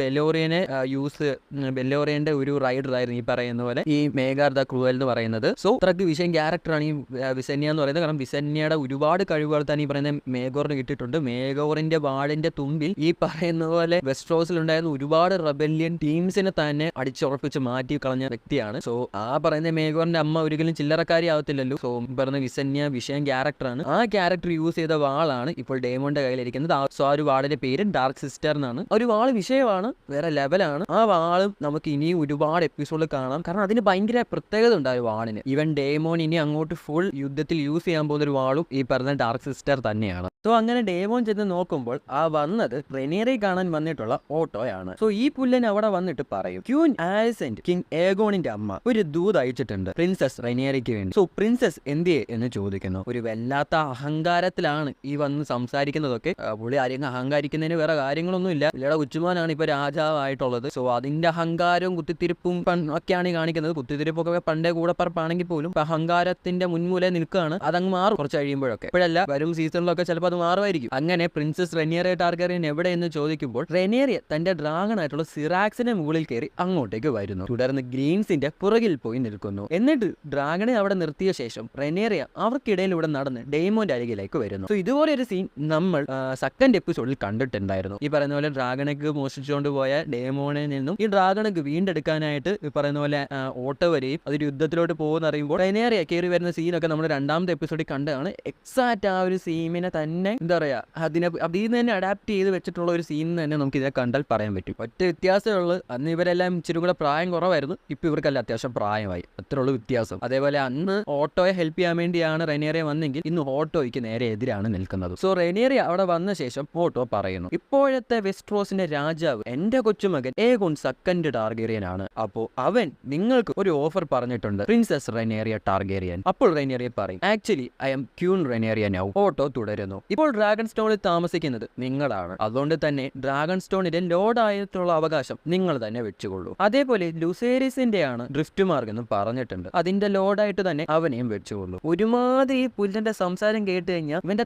ബെല്ലോറിയന്റെ ഒരു റൈഡർ ആയിരുന്നു ഈ പറയുന്ന പോലെ ഈ മേഗാർ ദ ക്രൂവൽ എന്ന് പറയുന്നത്. സോ അത്രയ്ക്ക് വിഷയം ക്യാരക്ടറാണ് ഈ വിസന്യ എന്ന് പറയുന്നത്. കാരണം വിസന്യയുടെ ഒരുപാട് കഴിവുകൾ തന്നെ ഈ പറയുന്ന മേഗോറിന് കിട്ടിയിട്ടുണ്ട്. മേഗോറിന്റെ വാളിന്റെ തുമ്പിൽ ഈ പറയുന്ന പോലെ വെസ്റ്റ്രോസിൽ ഉണ്ടായിരുന്ന ഒരുപാട് റെബല്യൻ ടീംസിനെ തന്നെ അടിച്ചുറപ്പിച്ച് മാറ്റി കളഞ്ഞ വ്യക്തിയാണ്. സോ ആ പറയുന്ന മേഗോറിന്റെ അമ്മ ഒരിക്കലും ചില്ലറക്കാരി ആവത്തില്ലല്ലോ. സോ പറയുന്ന വിസന്യ വിഷയം ക്യാരക്ടറാണ്. ആ ക്യാരക്ടർ യൂസ് ചെയ്ത വാളാണ് ഇപ്പോൾ ഡേമോന്റെ കയ്യിലിരിക്കുന്നത്. സോ ആ ഒരു വാളിന്റെ പേര് ഡാർക്ക് സിസ്റ്റർ എന്നാണ്. ഒരു വാള് വിഷയമാണ്, വേറെ ലെവലാണ്. ആ വാളും നമുക്ക് ഇനിയും ഒരുപാട് എപ്പിസോഡിൽ കാണാം. കാരണം അതിന് ഭയങ്കര പ്രത്യേകത ഉണ്ട് ആ ഒരു വാളിന്. ഈവൻ ഡേമോൻ ഇനി അങ്ങോട്ട് ഫുൾ യുദ്ധത്തിൽ യൂസ് ചെയ്യാൻ പോകുന്ന ഒരു വാളും ഈ പറഞ്ഞ ഡാർക്ക് സിസ്റ്റർ തന്നെയാണ്. സോ അങ്ങനെ ഡേമോൻ ചെന്ന് നോക്കുമ്പോൾ ആ വന്നത് റെനീറെ കാണാൻ വന്നിട്ടുള്ള ഓട്ടോയാണ്. സോ ഈ പുല്ലൻ അവിടെ വന്നിട്ട് പറയും, ക്യൂൻ ആലിസന്റ് കിങ് ഏഗോണിന്റെ അമ്മ ഒരു ദൂത് അയച്ചിട്ടുണ്ട് പ്രിൻസസ് റെനീറയ്ക്ക് വേണ്ടി. സോ പ്രിൻസസ് എന്തിയെ എന്ന് ചോദിക്കുന്നു. ഒരു വല്ലാത്ത അഹങ്കാരത്തിലാണ് ഈ വന്ന് സംസാരിക്കുന്നതൊക്കെ. പുള്ളി ആരെങ്കിലും അഹങ്കാരിക്കുന്നതിന് വേറെ കാര്യങ്ങളൊന്നും ഇല്ല. പുള്ളിയുടെ ഉച്ചുമാനാണ് ഇപ്പൊ രാജാവായിട്ടുള്ളത്. സോ അതിന്റെ അഹങ്കാരവും കുത്തിത്തിരിപ്പും ഒക്കെയാണ് ഈ കാണിക്കുന്നത്. കുത്തിത്തിരിപ്പൊക്കെ പണ്ടേ കൂടെ പറപ്പാണെങ്കിൽ പോലും അഹങ്കാരത്തിന്റെ മുൻമൂലെ നിൽക്കുകയാണ്. അതങ്ങ് മാറും കുറച്ച് കഴിയുമ്പോഴൊക്കെ. ഇപ്പോഴല്ല, വരും സീസണിലൊക്കെ ചിലപ്പോൾ അത് മാറുമായിരിക്കും. അങ്ങനെ പ്രിൻസസ് റെനീറെ ടാർഗറിയൻ എവിടെ എന്ന് ചോദിക്കുമ്പോൾ റെനീറിയ തന്റെ ഡ്രാഗൺ ആയിട്ടുള്ള സിറാക്സിന്റെ മുകളിൽ കയറി അങ്ങോട്ടേക്ക് വരുന്നു. തുടർന്ന് ഗ്രീൻസിന്റെ പുറകിൽ പോയി നിൽക്കുന്നു. എന്നിട്ട് ഡ്രാഗണെ അവിടെ നിർത്തിയ ശേഷം റെനീറിയ അവർക്കിടയിലൂടെ നടന്ന് ഡേമോന്റെ അരികിലേക്ക് വരുന്നു. സോ ഇതുപോലെ ഒരു സീൻ നമ്മൾ സെക്കൻഡ് എപ്പിസോഡിൽ കണ്ടിട്ടുണ്ടായിരുന്നു. ഈ പറയുന്ന പോലെ ഡ്രാഗണക്ക് മോഷിച്ചുകൊണ്ട് പോയ ഡേമോണിൽ നിന്നും ഈ ഡ്രാഗണക്ക് വീണ്ടെടുക്കാനായിട്ട് ഈ പറയുന്ന പോലെ ഓട്ടോ വരെയും അതൊരു യുദ്ധത്തിലോട്ട് പോകുന്ന അറിയുമ്പോൾ റെനീറിയ കയറി വരുന്ന സീനൊക്കെ നമ്മൾ രണ്ടാമത്തെ എപ്പിസോഡിൽ കണ്ടാണ്. എക്സാക്റ്റ് ആ ഒരു സീനിനെ തന്നെ എന്താ പറയാ, അതിൽ നിന്ന് തന്നെ അഡാപ്റ്റ് ചെയ്ത് വെച്ചിട്ടുള്ള ഒരു സീൻ തന്നെ നമുക്ക് ഇതിനെ കണ്ടാൽ പറയാൻ പറ്റും. ഒറ്റ വ്യത്യാസമുള്ളത്, അന്ന് ഇവരെല്ലാം ഇച്ചിരി കൂടെ പ്രായം കുറവായിരുന്നു. ഇപ്പൊ ഇവർക്കല്ല അത്യാവശ്യം പ്രായമായി, അത്രയുള്ള വ്യത്യാസം. അതേപോലെ അന്ന് ഓട്ടോയെ ഹെൽപ്പ് ചെയ്യാൻ വേണ്ടിയാണ് റെനീറിയ വന്നെങ്കിൽ ഇന്ന് ഓട്ടോയ്ക്ക് നേരെ എതിരാണ് നിൽക്കുന്നത്. സോ റെനീറിയ അവിടെ വന്ന ശേഷം ഓട്ടോ പറയുന്നു, ഇപ്പോഴത്തെ വെസ്റ്റ്രോസിന്റെ രാജാവ് എന്റെ കൊച്ചുമകൻ ഏഗോൺ സെക്കൻഡ് ടാർഗേറിയൻ ആണ്. അപ്പോ അവൻ നിങ്ങൾക്ക് ഒരു ഓഫർ പറഞ്ഞിട്ടുണ്ട്, പ്രിൻസസ് റെനീറിയ ടാർഗേറിയൻ. അപ്പോൾ റെനീറിയ പറയും, actually I am queen Rhaenyra now. Otto തുടരുന്നു, ഇപ്പോൾ ഡ്രാഗൺ സ്റ്റോണിൽ താമസിക്കുന്നത് നിങ്ങളാണ്. അതുകൊണ്ട് തന്നെ ഡ്രാഗൺ സ്റ്റോണിന്റെ ലോഡായിട്ടുള്ള അവകാശം നിങ്ങൾ തന്നെ വെച്ചുകൊള്ളൂ. അതേപോലെ ലുസേരിസിന്റെയാണ് ഡ്രിഫ്റ്റ് മാർഗ് എന്ന് പറഞ്ഞിട്ടുണ്ട്. അതിന്റെ ലോഡായിട്ട് തന്നെ അവനെയും വെച്ചുകൊള്ളൂ. ഒരുമാതിരി പുല്ലന്റെ സംസാരം കേട്ട് കഴിഞ്ഞാൽ ഇവന്റെ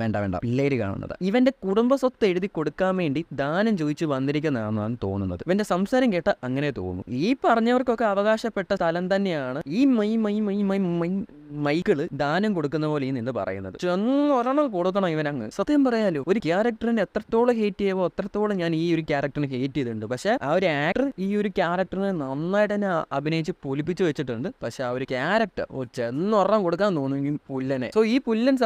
വേണ്ട പിള്ളേര് കാണുന്നത് ഇവന്റെ കുടുംബ സ്വത്ത് എഴുതി കൊടുക്കാൻ വേണ്ടി ദാനം ചോദിച്ചു വന്നിരിക്കുന്നതാണെന്നാണ് തോന്നുന്നത്. ഇവന്റെ സംസാരം കേട്ട അങ്ങനെ തോന്നും. ഈ പറഞ്ഞവർക്കൊക്കെ അവകാശപ്പെട്ട സ്ഥലം തന്നെയാണ് ഈ മൈക്കിള് ദാനം കൊടുക്കുന്ന പോലെ നിന്ന് പറയുന്നത്. ഒരെണ്ണം കൊടുക്കണം ഇവനങ്ങ്. സത്യം പറയാലോ, ഒരു ക്യാരക്ടറിനെ എത്രത്തോളം ഹേറ്റ് ചെയ്യുമോ അത്രത്തോളം ഞാൻ ഈ ഒരു ക്യാരക്ടറിനെ ഹേറ്റ് ചെയ്തിട്ടുണ്ട്. പക്ഷെ ആ ഒരു ആക്ടർ ഈ ഒരു ക്യാരക്ടറിനെ നന്നായിട്ട് തന്നെ അഭിനയിച്ച് പൊലിപ്പിച്ച് വെച്ചിട്ടുണ്ട്. പക്ഷെ ആ ഒരു ക്യാരക്ടർ ഒരെണ്ണം കൊടുക്കാൻ തോന്നുമെങ്കിൽ പുല്ലനെ. സോ ഈ പുല്ലൻ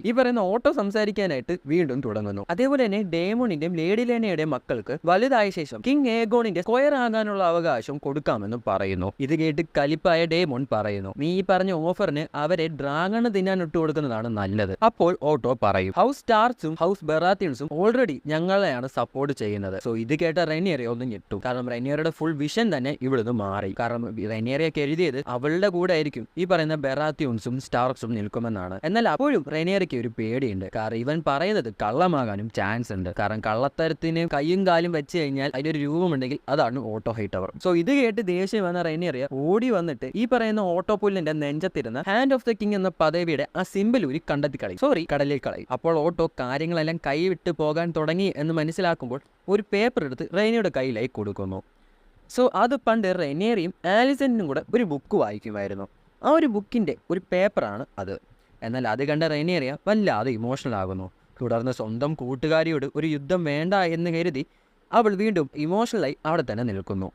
ഈ പറയുന്ന ഓട്ടോ സംസാരിക്കാനായിട്ട് വീണ്ടും തുടങ്ങുന്നു. അതേപോലെ തന്നെ ഡേമോണിന്റെയും ലേഡി ലേനയുടെയും മക്കൾക്ക് വലുതായ ശേഷം കിങ് ഏഗോണിന്റെ സ്ക്വയർ ആകാനുള്ള അവകാശം കൊടുക്കാമെന്ന് പറയുന്നു. ഇത് കേട്ട് കലിപ്പായ ഡേമോൺ പറയുന്നു, നീ ഈ പറഞ്ഞ ഓഫറിന് അവരെ ഡ്രാഗണ് തിന്നാൻ ഇട്ട് കൊടുക്കുന്നതാണ് നല്ലത്. അപ്പോൾ ഓട്ടോ പറയും, ഹൗസ് സ്റ്റാർസും ഹൗസ് ബെറാത്തിയൻസും ഓൾറെഡി ഞങ്ങളെയാണ് സപ്പോർട്ട് ചെയ്യുന്നത്. സോ ഇത് കേട്ട റെനീറിയ ഒന്ന് ഞെട്ടും. കാരണം റെനീറിയയുടെ ഫുൾ വിഷൻ തന്നെ ഇവിടുന്ന് മാറി. കാരണം റെനീറിയൊക്കെ എഴുതിയത് അവളുടെ കൂടെ ആയിരിക്കും ഈ പറയുന്ന ബെറാത്തിയൻസും സ്റ്റാർക്സും നിൽക്കുമെന്നാണ്. എന്നാൽ അപ്പോഴും റെനീറിയയ്ക്ക് ഒരു പേടിയുണ്ട്. കാരണം ഇവൻ പറയുന്നത് കള്ളമാകാനും ചാൻസ് ഉണ്ട്. കാരണം കള്ളത്തരത്തിന് കയ്യും കാലും വെച്ച് കഴിഞ്ഞാൽ അതിലൊരു രൂപമുണ്ടെങ്കിൽ അതാണ് ഓട്ടോ ഹൈറ്റവർ. സോ ഇത് കേട്ട് ദേഷ്യം വന്ന റെനീറിയ ഓടി വന്നിട്ട് ഈ പറയുന്ന ഓട്ടോ പുല്ലിന്റെ നെഞ്ചത്തിരുന്ന ഹാൻഡ് ഓഫ് ദ കിങ് എന്ന പദവിയുടെ ആ സിമ്പിൾ ഊരി കണ്ടെത്തി കളയും. സോറി, കടലിൽ തള്ളിക്കളയും. അപ്പോൾ ഓട്ടോ കാര്യങ്ങളെല്ലാം കൈവിട്ട് പോകാൻ തുടങ്ങി എന്ന് മനസ്സിലാക്കുമ്പോൾ ഒരു പേപ്പർ എടുത്ത് റെയ്നയുടെ കയ്യിലേക്ക് കൊടുക്കുന്നു. സോ അത് പണ്ട് റെയ്നേറിയും ആലിസനും കൂടെ ഒരു ബുക്ക് വായിക്കുമായിരുന്നു. ആ ഒരു ബുക്കിൻ്റെ ഒരു പേപ്പറാണ് അത്. എന്നാൽ അത് കണ്ട റെയ്നേറിയ വല്ലാതെ ഇമോഷണൽ ആകുന്നു. തുടർന്ന് സ്വന്തം കൂട്ടുകാരിയോട് ഒരു യുദ്ധം വേണ്ട എന്ന് കരുതി അവൾ വീണ്ടും ഇമോഷണലായി അവിടെ തന്നെ നിൽക്കുന്നു.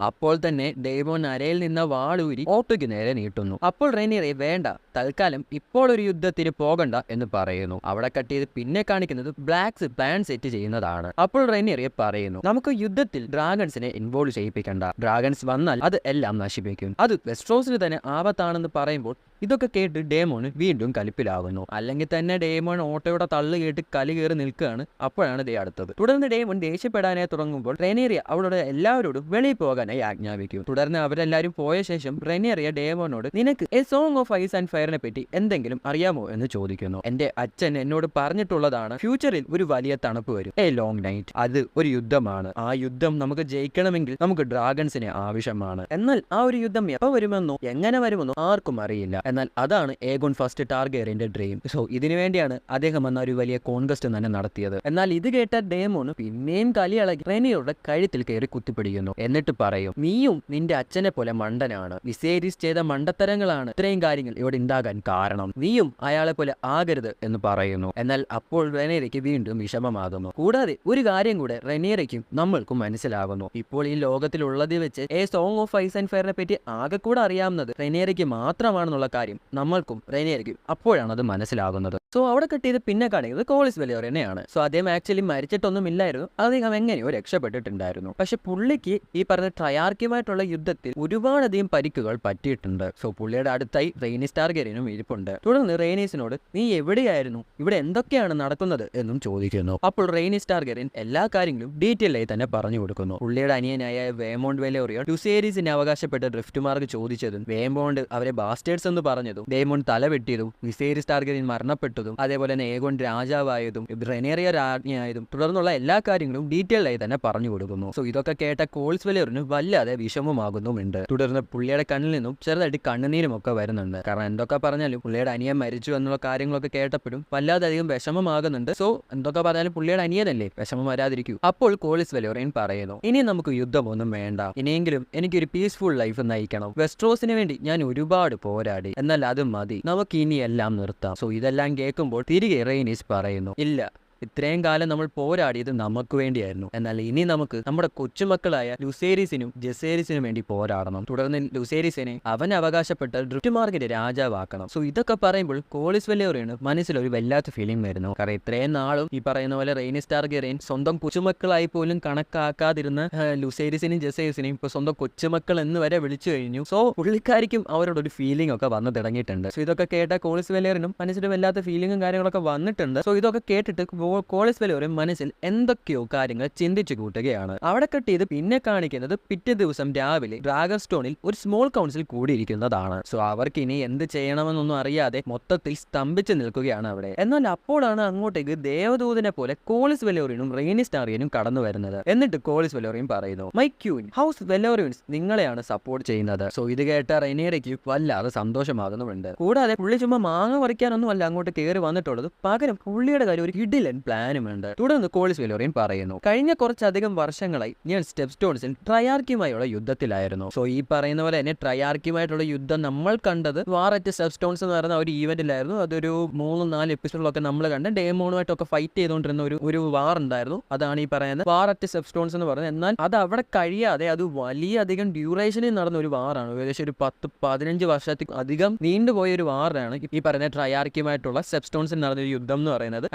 അപ്പോൾ തന്നെ ഡേമോൻ അരയിൽ നിന്ന് വാളൂരി ഓട്ടോയ്ക്ക് നേരെ നീട്ടുന്നു. അപ്പോൾ റെയ്നേറിയ വേണ്ട, തൽക്കാലം ഇപ്പോൾ ഒരു യുദ്ധത്തിന് പോകണ്ട എന്ന് പറയുന്നു. അവിടെ കട്ട് ചെയ്ത് പിന്നെ കാണിക്കുന്നത് ബ്ലാക്ക്സ് പ്ലാൻ സെറ്റ് ചെയ്യുന്നതാണ്. അപ്പോൾ റെയ്നേറിയ പറയുന്നു, നമുക്ക് യുദ്ധത്തിൽ ഡ്രാഗൺസിനെ ഇൻവോൾവ് ചെയ്യിപ്പിക്കണ്ട, ഡ്രാഗൺസ് വന്നാൽ അത് എല്ലാം നശിപ്പിക്കും, അത് വെസ്റ്റ്രോസിന് തന്നെ ആപത്താണെന്ന് പറയുമ്പോൾ ഇതൊക്കെ കേട്ട് ഡേമോന് വീണ്ടും കലിപ്പിലാകുന്നു. അല്ലെങ്കിൽ തന്നെ ഡേമോൻ ഓട്ടോയുടെ തള്ളു കേട്ട് കലി കയറി നിൽക്കുകയാണ്. അപ്പോഴാണ് ദേ അടുത്തത്. തുടർന്ന് ഡേമോൻ ദേഷ്യപ്പെടാനായി തുടങ്ങുമ്പോൾ റെയ്നേറിയ അവളുടെ എല്ലാവരോടും വെളിയിൽ പോകാനായി ആജ്ഞാപിക്കും. തുടർന്ന് അവരെല്ലാവരും പോയ ശേഷം റെയ്നേറിയ ഡേമോനോട് നിനക്ക് a song of ice and ഫയറിനെ പറ്റി എന്തെങ്കിലും അറിയാമോ എന്ന് ചോദിക്കുന്നു. എന്റെ അച്ഛൻ എന്നോട് പറഞ്ഞിട്ടുള്ളതാണ്, ഫ്യൂച്ചറിൽ ഒരു വലിയ തണുപ്പ് വരും, എ ലോങ് നൈറ്റ്, അത് ഒരു യുദ്ധമാണ്. ആ യുദ്ധം നമുക്ക് ജയിക്കണമെങ്കിൽ നമുക്ക് ഡ്രാഗൺസിനെ ആവശ്യമാണ്. എന്നാൽ ആ ഒരു യുദ്ധം എപ്പോൾ വരുമെന്നോ എങ്ങനെ വരുമെന്നോ ആർക്കും അറിയില്ല. എന്നാൽ അതാണ് ഏഗോൺ ഫസ്റ്റ് ടാർഗേറിയന്റെ ഡ്രീം. സോ ഇതിനു വേണ്ടിയാണ് അദ്ദേഹം എന്ന ഒരു വലിയ കോൺകസ്റ്റ് തന്നെ നടത്തിയത്. എന്നാൽ ഇത് കേട്ട ഡേമോന് പിന്നെയും കലിയിളകി റെയ്നയുടെ കഴുത്തിൽ കയറി കുത്തിപ്പിടിക്കുന്നു. എന്നിട്ട് പറയും, നീയും നിന്റെ അച്ഛനെ പോലെ മണ്ടനാണ്, വിസേരിസ് ചെയ്ത മണ്ടത്തരങ്ങളാണ് ഇത്രയും കാര്യങ്ങൾ ഇവിടെ ഉണ്ടാകാൻ കാരണം, നീയും അയാളെ പോലെ ആകരുത് എന്ന് പറയുന്നു. എന്നാൽ അപ്പോൾ റെയ്നേറിയയ്ക്ക് വീണ്ടും വിഷമമാകുന്നു. കൂടാതെ ഒരു കാര്യം കൂടെ റെയ്നേറിയയ്ക്കും നമ്മൾക്കും മനസ്സിലാകുന്നു. ഇപ്പോൾ ഈ ലോകത്തിലുള്ളത് വെച്ച് a song of ice and ഫയറിനെ പറ്റി ആകെ കൂടെ അറിയാവുന്നത് റെയ്നേറിയയ്ക്ക് മാത്രമാണെന്നുള്ള കാര്യം നമ്മൾക്കും റെയ്നേറിയയ്ക്കും അപ്പോഴാണ് അത് മനസ്സിലാകുന്നത്. സോ അവിടെ കട്ട് ചെയ്ത് പിന്നെ കാണിക്കുന്നത് കോളിസ് വെലോറിയനെയാണ്. സോ അദ്ദേഹം ആക്ച്വലി മരിച്ചിട്ടൊന്നും ഇല്ലായിരുന്നു, അദ്ദേഹം എങ്ങനെയോ രക്ഷപ്പെട്ടിട്ടുണ്ടായിരുന്നു. പക്ഷെ പുള്ളിക്ക് ഈ പറഞ്ഞ ട്രയാർക്കിയുമായിട്ടുള്ള യുദ്ധത്തിൽ ഒരുപാടധികം പരിക്കുകൾ പറ്റിയിട്ടുണ്ട്. സോ പുള്ളിയുടെ അടുത്തായി റെയ്നിസ് ടാർഗെറിയനും ഇരിപ്പുണ്ട്. തുടർന്ന് റെയ്നീസിനോട് നീ എവിടെയായിരുന്നു, ഇവിടെ എന്തൊക്കെയാണ് നടക്കുന്നത് എന്നും ചോദിക്കുന്നു. അപ്പോൾ റെയ്നിസ് ടാർഗെറിയൻ എല്ലാ കാര്യങ്ങളും ഡീറ്റെയിൽ ആയി തന്നെ പറഞ്ഞു കൊടുക്കുന്നു. പുള്ളിയുടെ അനിയനായ വേമോണ്ട് വെലോറിയൻ ലുസേരീസിന് അവകാശപ്പെട്ട ഡ്രിഫ്റ്റ്മാർക്ക് ചോദിച്ചതും വേമോണ്ട് അവരെ ബാസ്റ്റേഴ്സ് എന്ന് പറഞ്ഞതും ഡേമോൺ തലവെട്ടിയതും വിസേരിസ് ടാർഗെറിയൻ മരണപ്പെട്ടതും അതേപോലെ തന്നെ ഏഗോൺ രാജാവായതും റെയ്നേറിയ രാജ്ഞിയായതും തുടർന്നുള്ള എല്ലാ കാര്യങ്ങളും ഡീറ്റെയിൽ ആയി തന്നെ പറഞ്ഞു കൊടുക്കുന്നു. സോ ഇതൊക്കെ കേട്ട കോൾസ് വെലോറിന് വല്ലാതെ വിഷമമാകുന്നുമുണ്ട്. തുടർന്ന് പുള്ളിയുടെ കണ്ണിൽ നിന്നും ചെറുതായിട്ട് കണ്ണുനീരും ഒക്കെ വരുന്നുണ്ട്. കാരണം എന്തൊക്കെ പറഞ്ഞാലും പുള്ളിയുടെ അനിയൻ മരിച്ചു എന്നുള്ള കാര്യങ്ങളൊക്കെ കേട്ടപ്പോഴും വല്ലാതധികം വിഷമമാകുന്നുണ്ട്. സോ എന്തൊക്കെ പറഞ്ഞാലും പുള്ളിയുടെ അനിയനല്ലേ, വിഷമം വരാതിരിക്കൂ. അപ്പോൾ കോളിസ് വെലോറിയൻ പറയുന്നു, ഇനി നമുക്ക് യുദ്ധമൊന്നും വേണ്ട, ഇനിയെങ്കിലും എനിക്കൊരു പീസ്ഫുൾ ലൈഫ് നയിക്കണം. വെസ്ട്രോസിന് വേണ്ടി ഞാൻ ഒരുപാട് പോരാടി, എന്നാൽ അത് മതി, നമുക്ക് ഇനി എല്ലാം നിർത്താം. സോ ഇതെല്ലാം കേൾക്കുമ്പോൾ തിരികെ റെയ്നീസ് പറയുന്നു, ഇല്ല, ഇത്രയും കാലം നമ്മൾ പോരാടിയത് നമുക്ക് വേണ്ടിയായിരുന്നു, എന്നാൽ ഇനി നമുക്ക് നമ്മുടെ കൊച്ചുമക്കളായ ലുസേരീസിനും ജെസേരീസിനും വേണ്ടി പോരാടണം. തുടർന്ന് ലുസേരീസിനെ അവൻ അവകാശപ്പെട്ട ഡ്രിഫ്റ്റ്മാർക്കിന്റെ രാജാവാക്കണം. സോ ഇതൊക്കെ പറയുമ്പോൾ കോളിസ് വെലോറിയന് മനസ്സിലൊരു വല്ലാത്ത ഫീലിംഗ് വരുന്നു. കാരണം ഇത്രയും നാളും ഈ പറയുന്ന പോലെ റെയ്നിസ് ടാർഗെറിയൻ സ്വന്തം കൊച്ചുമക്കളായി പോലും കണക്കാക്കാതിരുന്ന ലുസേരീസിനും ജെസേരീസിനെയും ഇപ്പൊ സ്വന്തം കൊച്ചുമക്കൾ എന്ന് വരെ വിളിച്ചു കഴിഞ്ഞു. സോ പുള്ളിക്കാരിക്കും അവരോടൊരു ഫീലിംഗ് ഒക്കെ വന്നു തുടങ്ങിയിട്ടുണ്ട്. സോ ഇതൊക്കെ കേട്ട കോളിസ് വെലോറിയനും മനസ്സിൽ വല്ലാത്ത ഫീലിംഗും കാര്യങ്ങളൊക്കെ വന്നിട്ടുണ്ട്. സോ ഇതൊക്കെ കേട്ടിട്ട് കോളിസ് വെലോറിയൻ മനസ്സിൽ എന്തൊക്കെയോ കാര്യങ്ങൾ ചിന്തിച്ചു കൂട്ടുകയാണ്. അവിടെ കട്ട് ചെയ്ത് പിന്നെ കാണിക്കുന്നത് പിറ്റേ ദിവസം രാവിലെ ഡ്രാഗൺ സ്റ്റോണിൽ ഒരു സ്മോൾ കൗൺസിൽ കൂടിയിരിക്കുന്നതാണ്. സോ അവർക്ക് ഇനി എന്ത് ചെയ്യണമെന്നൊന്നും അറിയാതെ മൊത്തത്തിൽ സ്തംഭിച്ച് നിൽക്കുകയാണ് അവിടെ. എന്നാൽ അപ്പോഴാണ് അങ്ങോട്ടേക്ക് ദേവദൂതനെ പോലെ കോളിസ് വെലോറിയനും റെയ്നിസ് ടാർഗെറിയനും കടന്നു വരുന്നത്. എന്നിട്ട് കോളിസ് വെലോറിയൻ പറയുന്നു, മൈ ക്യൂൻ, ഹൗസ് വെലോറിയൻസ് നിങ്ങളെയാണ് സപ്പോർട്ട് ചെയ്യുന്നത്. സോ ഇത് കേട്ട റെയ്നേറിയയ്ക്ക് വല്ലാതെ സന്തോഷമാകുന്നുമുണ്ട്. കൂടാതെ പുള്ളി ചുമ്മാ മാങ്ങ പറിക്കാനൊന്നും അല്ല അങ്ങോട്ട് കയറി വന്നിട്ടുള്ളത്, പകരം പുള്ളിയുടെ കാര്യം ഒരു കിഡിലൻ പ്ലാനുമുണ്ട്. തുടർന്ന് കോളിസ് വെലോറിയൻ പറയുന്നു, കഴിഞ്ഞ കുറച്ചധികം വർഷങ്ങളായി ഞാൻ സ്റ്റെപ്പ് സ്റ്റോൺസിൽ ട്രയാർക്കിയുമായുള്ള യുദ്ധത്തിലായിരുന്നു. സോ ഈ പറയുന്ന പോലെ തന്നെ ട്രയാർക്കിയുമായിട്ടുള്ള യുദ്ധം നമ്മൾ കണ്ടത് വാർ അറ്റ് സ്റ്റെപ്പ് സ്റ്റോൺസ് എന്ന് പറയുന്ന ഒരു ഈവന്റിലായിരുന്നു. അതൊരു 3-4 എപ്പിസോഡിലൊക്കെ നമ്മൾ കണ്ട ഡേമോണുമായിട്ടൊക്കെ ഫൈറ്റ് ചെയ്തുകൊണ്ടിരുന്ന ഒരു വാർ ഉണ്ടായിരുന്നു. അതാണ് ഈ പറയുന്നത് വാർ അറ്റ് സ്റ്റെപ്പ് സ്റ്റോൺസ് എന്ന് പറയുന്നത്. എന്നാൽ അത് അവിടെ കഴിയാതെ അത് വലിയധികം ഡ്യൂറേഷനിൽ നടന്ന ഒരു വാറാണ്. ഏകദേശം ഒരു 10-15 വർഷത്തിൽ അധികം നീണ്ടുപോയ ഒരു വാറാണ് ഈ പറയുന്ന ട്രയാർക്കിയുമായിട്ടുള്ള സ്റ്റെപ്പ് സ്റ്റോൺസിൽ നടന്നൊരു യുദ്ധം എന്ന് പറയുന്നത്.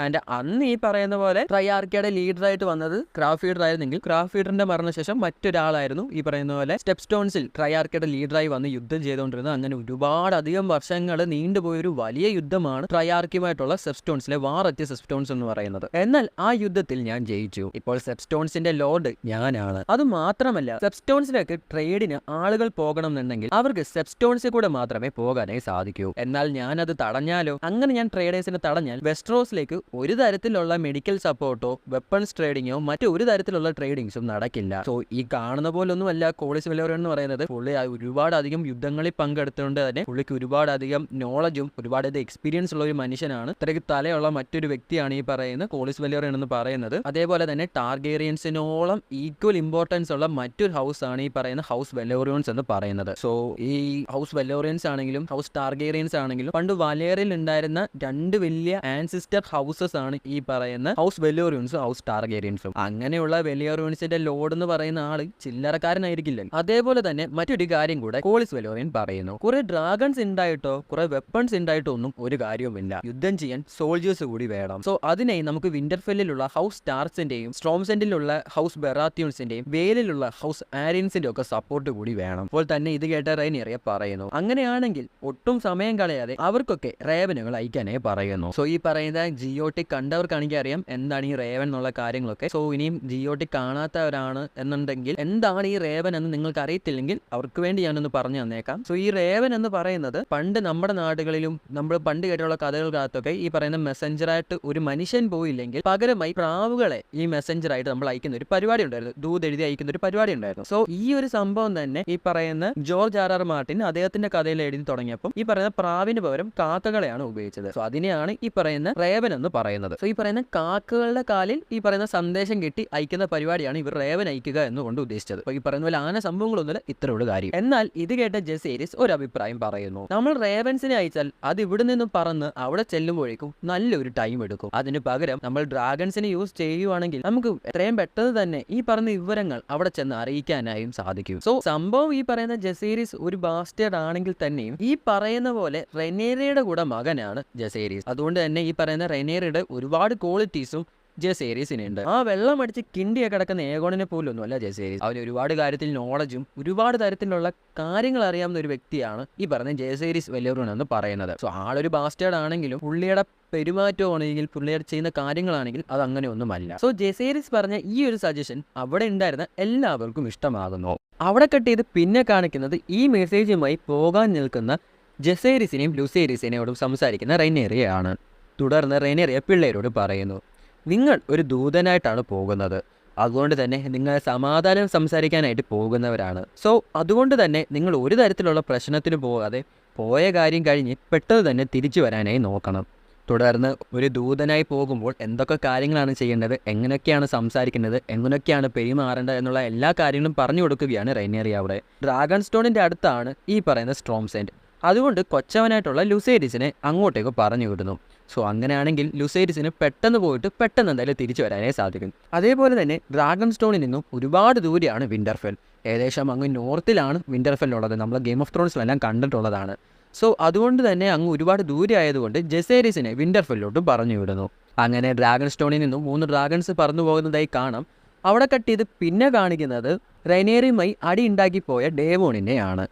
ആൻഡ് അന്ന് ഈ പറയുന്ന പോലെ ട്രയാർക്കിയുടെ ലീഡറായിട്ട് വന്നത് ക്രാഫ്റ്റ് ഫീഡർ ആയിരുന്നെങ്കിൽ ക്രാഫ്റ്റ് ഫീഡറിന്റെ മരണശേഷം മറ്റൊരാളായിരുന്നു ഈ പറയുന്ന പോലെ സ്റ്റെപ്പ് സ്റ്റോൺസിൽ ട്രയാർക്കിയുടെ ലീഡറായി വന്ന് യുദ്ധം ചെയ്തുകൊണ്ടിരുന്നത്. അങ്ങനെ ഒരുപാട് അധികം വർഷങ്ങൾ നീണ്ടുപോയൊരു വലിയ യുദ്ധമാണ് ട്രയാർക്കിയുമായിട്ടുള്ള സ്റ്റെപ്പ് സ്റ്റോൺസിലെ വാർ അറ്റ് സ്റ്റെപ്പ് സ്റ്റോൺസ് എന്ന് പറയുന്നത്. എന്നാൽ ആ യുദ്ധത്തിൽ ഞാൻ ജയിച്ചു. ഇപ്പോൾ സ്റ്റെപ്പ് സ്റ്റോൺസിന്റെ ലോർഡ് ഞാനാണ്. അത് മാത്രമല്ല സ്റ്റെപ്പ് സ്റ്റോൺസിലേക്ക് ട്രേഡിന് ആളുകൾ പോകണം എന്നുണ്ടെങ്കിൽ അവർക്ക് സ്റ്റെപ്പ് സ്റ്റോൺസിൽ കൂടെ മാത്രമേ പോകാനായി സാധിക്കൂ. എന്നാൽ ഞാനത് തടഞ്ഞാലോ? അങ്ങനെ ഞാൻ ട്രേഡേഴ്സിനെ തടഞ്ഞാൽ വെസ്ട്രോസിലേക്ക് ഒരു തരത്തിലുള്ള തരത്തിലുള്ള മെഡിക്കൽ സപ്പോർട്ടോ വെപ്പൺസ് ട്രേഡിങ്ങോ മറ്റൊരു തരത്തിലുള്ള ട്രേഡിങ്സും നടക്കില്ല. സോ ഈ കാണുന്ന പോലൊന്നുമല്ല കോളിസ് വെലോറിയൻ എന്ന് പറയുന്നത്. പുള്ളി ഒരുപാട് അധികം യുദ്ധങ്ങളിൽ പങ്കെടുത്തുകൊണ്ട് തന്നെ പുള്ളിക്ക് ഒരുപാട് അധികം നോളജും ഒരുപാട് എക്സ്പീരിയൻസ് ഉള്ള ഒരു മനുഷ്യനാണ്. ഇത്രയ്ക്ക് തലയുള്ള മറ്റൊരു വ്യക്തിയാണ് ഈ പറയുന്ന കോളിസ് വെലോറിയൻ എന്ന് പറയുന്നത്. അതേപോലെ തന്നെ ടാർഗേറിയൻസിനോളം ഈക്വൽ ഇമ്പോർട്ടൻസ് ഉള്ള മറ്റൊരു ഹൗസ് ആണ് ഈ പറയുന്ന ഹൗസ് വെലോറിയൻസ് എന്ന് പറയുന്നത്. സോ ഈ ഹൗസ് വെലോറിയൻസ് ആണെങ്കിലും ഹൗസ് ടാർഗേറിയൻസ് ആണെങ്കിലും പണ്ട് വലേറിയയിൽ ഉണ്ടായിരുന്ന രണ്ട് വലിയ ആൻസിസ്റ്റർ ഹൗസസ് ആണ് ഈ പറയുന്ന ഹൗസ് വെലോറിയൻസും ഹൗസ് ടാർഗേറിയൻസും. അങ്ങനെയുള്ള വെലോറിയൻസിന്റെ ലോഡ് എന്ന് പറയുന്ന ആള് ചില്ലറക്കാരനായിരിക്കില്ല. അതേപോലെ തന്നെ മറ്റൊരു കാര്യം കൂടെ കോളിസ് വെലോറിയൻ പറയുന്നു. കുറെ ഡ്രാഗൺസ് ഉണ്ടായിട്ടോ കുറെ വെപ്പൺസ് ഉണ്ടായിട്ടോ ഒന്നും ഒരു കാര്യവുമില്ല. യുദ്ധം ചെയ്യാൻ സോൾജേഴ്സ് കൂടി വേണം. സോ അതിനായി നമുക്ക് വിന്റർഫെല്ലിലുള്ള ഹൗസ് സ്റ്റാർസിന്റെയും സ്ട്രോംസെന്റിലുള്ള ഹൗസ് ബെറാത്യൂൺസിന്റെയും വേലിലുള്ള ഹൗസ് ആരിയൻസിന്റെ ഒക്കെ സപ്പോർട്ട് കൂടി വേണം. അപ്പോൾ തന്നെ ഇത് കേട്ട റൈനിയറിയ പറയുന്നു, അങ്ങനെയാണെങ്കിൽ ഒട്ടും സമയം കളയാതെ അവർക്കൊക്കെ റേവനുകൾ അയക്കാനേ പറയുന്നു. സോ ഈ പറയുന്ന ജിയോട്ടിക് കണ്ടവർക്കാണെങ്കിൽ അറിയാം എന്താണ് ഈ റേവൻ എന്നുള്ള കാര്യങ്ങളൊക്കെ. സോ ഇനിയും ജിയോട്ടിക് കാണാത്തവരാണ് എന്നുണ്ടെങ്കിൽ എന്താണ് ഈ റേവൻ എന്ന് നിങ്ങൾക്ക് അറിയത്തില്ലെങ്കിൽ അവർക്ക് വേണ്ടി ഞാനൊന്ന് പറഞ്ഞു തന്നേക്കാം. സോ ഈ റേവൻ എന്ന് പറയുന്നത് പണ്ട് നമ്മുടെ നാടുകളിലും നമ്മൾ പണ്ട് കേട്ടുള്ള കഥകൾക്കകത്തൊക്കെ ഈ പറയുന്ന മെസ്സഞ്ചറായിട്ട് ഒരു മനുഷ്യൻ പോയില്ലെങ്കിൽ പകരമായി പ്രാവുകളെ ഈ മെസ്സഞ്ചറായിട്ട് നമ്മൾ അയക്കുന്ന ഒരു പരിപാടി ഉണ്ടായിരുന്നു. ദൂത് എഴുതി അയക്കുന്ന ഒരു പരിപാടി ഉണ്ടായിരുന്നു. സോ ഈ ഒരു സംഭവം തന്നെ ഈ പറയുന്ന ജോർജ് ആർ മാർട്ടിൻ അദ്ദേഹത്തിന്റെ കഥയിൽ എഴുതി തുടങ്ങിയപ്പോൾ ഈ പറയുന്ന പ്രാവിന് പകരം കാക്കകളെയാണ് ഉപയോഗിച്ചത്. സോ അതിനെയാണ് ഈ പറയുന്ന റേവൻ എന്ന് പറയുന്നത്. സോ ഈ പറയുന്ന കാക്കകളുടെ കാലിൽ ഈ പറയുന്ന സന്ദേശം കിട്ടി അയക്കുന്ന പരിപാടിയാണ് ഇവർ റേവൻ അയക്കുക എന്നുകൊണ്ട് ഉദ്ദേശിച്ചത്. അപ്പൊ ഈ പറയുന്ന പോലെ ആന സംഭവങ്ങളൊന്നുമില്ല, ഇത്രയുള്ള കാര്യം. എന്നാൽ ഇത് കേട്ട ജെസേരിസ് ഒരു അഭിപ്രായം പറയുന്നു. നമ്മൾ റേവൻസിനെ അയച്ചാൽ അത് ഇവിടെ നിന്നും പറന്ന് അവിടെ ചെല്ലുമ്പോഴേക്കും നല്ലൊരു ടൈം എടുക്കും. അതിന് പകരം നമ്മൾ ഡ്രാഗൺസിനെ യൂസ് ചെയ്യുവാണെങ്കിൽ നമുക്ക് എത്രയും പെട്ടെന്ന് തന്നെ ഈ പറഞ്ഞ വിവരങ്ങൾ അവിടെ ചെന്ന് അറിയിക്കാനായും സാധിക്കും. സോ സംഭവം ഈ പറയുന്ന ജെസേരിസ് ഒരു ബാസ്റ്റേർഡ് ആണെങ്കിൽ തന്നെയും ഈ പറയുന്ന പോലെ റെനേറിയുടെ കൂടെ മകനാണ് ജെസേരിസ്. അതുകൊണ്ട് തന്നെ ഈ പറയുന്ന റെനേറിയുടെ ഒരുപാട് ക്വാളിറ്റീസും ജെസേരിസിനുണ്ട്. ആ വെള്ളം അടിച്ച് കിണ്ടിയെ കിടക്കുന്ന ഏഗോണിനെ പോലൊന്നും അല്ല ജെസേരിസ്. അവന് ഒരുപാട് കാര്യത്തിൽ നോളജും ഒരുപാട് തരത്തിലുള്ള കാര്യങ്ങൾ അറിയാവുന്ന ഒരു വ്യക്തിയാണ് ഈ പറഞ്ഞ ജെസേരിസ് വെലോറിയൻ എന്ന് പറയുന്നത്. സോ ആളൊരു ബാസ്റ്റേർഡ് ആണെങ്കിലും പുള്ളിയുടെ പെരുമാറ്റമാണെങ്കിൽ പുള്ളിയുടെ ചെയ്യുന്ന കാര്യങ്ങളാണെങ്കിൽ അത് അങ്ങനെ ഒന്നുമല്ല. സോ ജെസേരിസ് പറഞ്ഞ ഈ ഒരു സജഷൻ അവിടെ ഉണ്ടായിരുന്ന എല്ലാവർക്കും ഇഷ്ടമാകുന്നു. അവിടെ കെട്ടിയത് പിന്നെ കാണിക്കുന്നത് ഈ മെസ്സേജുമായി പോകാൻ നിൽക്കുന്ന ജെസേരിസിനെയും ലുസേരിസിനെയോടും സംസാരിക്കുന്ന റെനേറിയയാണ്. തുടർന്ന് റെനേറിയ പിള്ളേരോട് പറയുന്നു, നിങ്ങൾ ഒരു ദൂതനായിട്ടാണ് പോകുന്നത്. അതുകൊണ്ട് തന്നെ നിങ്ങൾ സമാധാനം സംസാരിക്കാനായിട്ട് പോകുന്നവരാണ്. സോ അതുകൊണ്ട് തന്നെ നിങ്ങൾ ഒരു തരത്തിലുള്ള പ്രശ്നത്തിന് പോകാതെ പോയ കാര്യം കഴിഞ്ഞ് പെട്ടെന്ന് തന്നെ തിരിച്ചു വരാനായി നോക്കണം. തുടർന്ന് ഒരു ദൂതനായി പോകുമ്പോൾ എന്തൊക്കെ കാര്യങ്ങളാണ് ചെയ്യേണ്ടത്, എങ്ങനെയൊക്കെയാണ് സംസാരിക്കേണ്ടത്, എങ്ങനെയൊക്കെയാണ് പെരുമാറേണ്ടത് എന്നുള്ള എല്ലാ കാര്യങ്ങളും പറഞ്ഞു കൊടുക്കുകയാണ് റെനേറിയ അവിടെ. ഡ്രാഗൺ സ്റ്റോണിൻ്റെ അടുത്താണ് ഈ പറയുന്ന സ്ട്രോംസെൻറ്റ്. അതുകൊണ്ട് കൊച്ചവനായിട്ടുള്ള ലുസേരിസിനെ അങ്ങോട്ടേക്ക് പറഞ്ഞു വിടുന്നു. സോ അങ്ങനെയാണെങ്കിൽ ലുസേരിസിന് പെട്ടെന്ന് പോയിട്ട് പെട്ടെന്ന് എന്തായാലും തിരിച്ചു വരാനേ സാധിക്കും. അതേപോലെ തന്നെ ഡ്രാഗൺ സ്റ്റോണിൽ നിന്നും ഒരുപാട് ദൂരെയാണ് വിന്റർഫെൽ. ഏകദേശം അങ്ങ് നോർത്തിലാണ് വിന്റർഫെൽ ഉള്ളത്. നമ്മൾ ഗെയിം ഓഫ് ത്രോൺസിലെല്ലാം കണ്ടിട്ടുള്ളതാണ്. സോ അതുകൊണ്ട് തന്നെ അങ്ങ് ഒരുപാട് ദൂരെ ആയതുകൊണ്ട് ജെസേരിസിനെ വിന്റർഫെല്ലോട്ടും പറഞ്ഞു വിടുന്നു. അങ്ങനെ ഡ്രാഗൺ സ്റ്റോണിൽ നിന്നും 3 ഡ്രാഗൺസ് പറന്നു പോകുന്നതായി കാണാം. അവിടെ കട്ട് ചെയ്ത് പിന്നെ കാണിക്കുന്നത് റെനേറിയുമായി അടി ഉണ്ടാക്കിപ്പോയ ഡേമോണിനെയാണ്.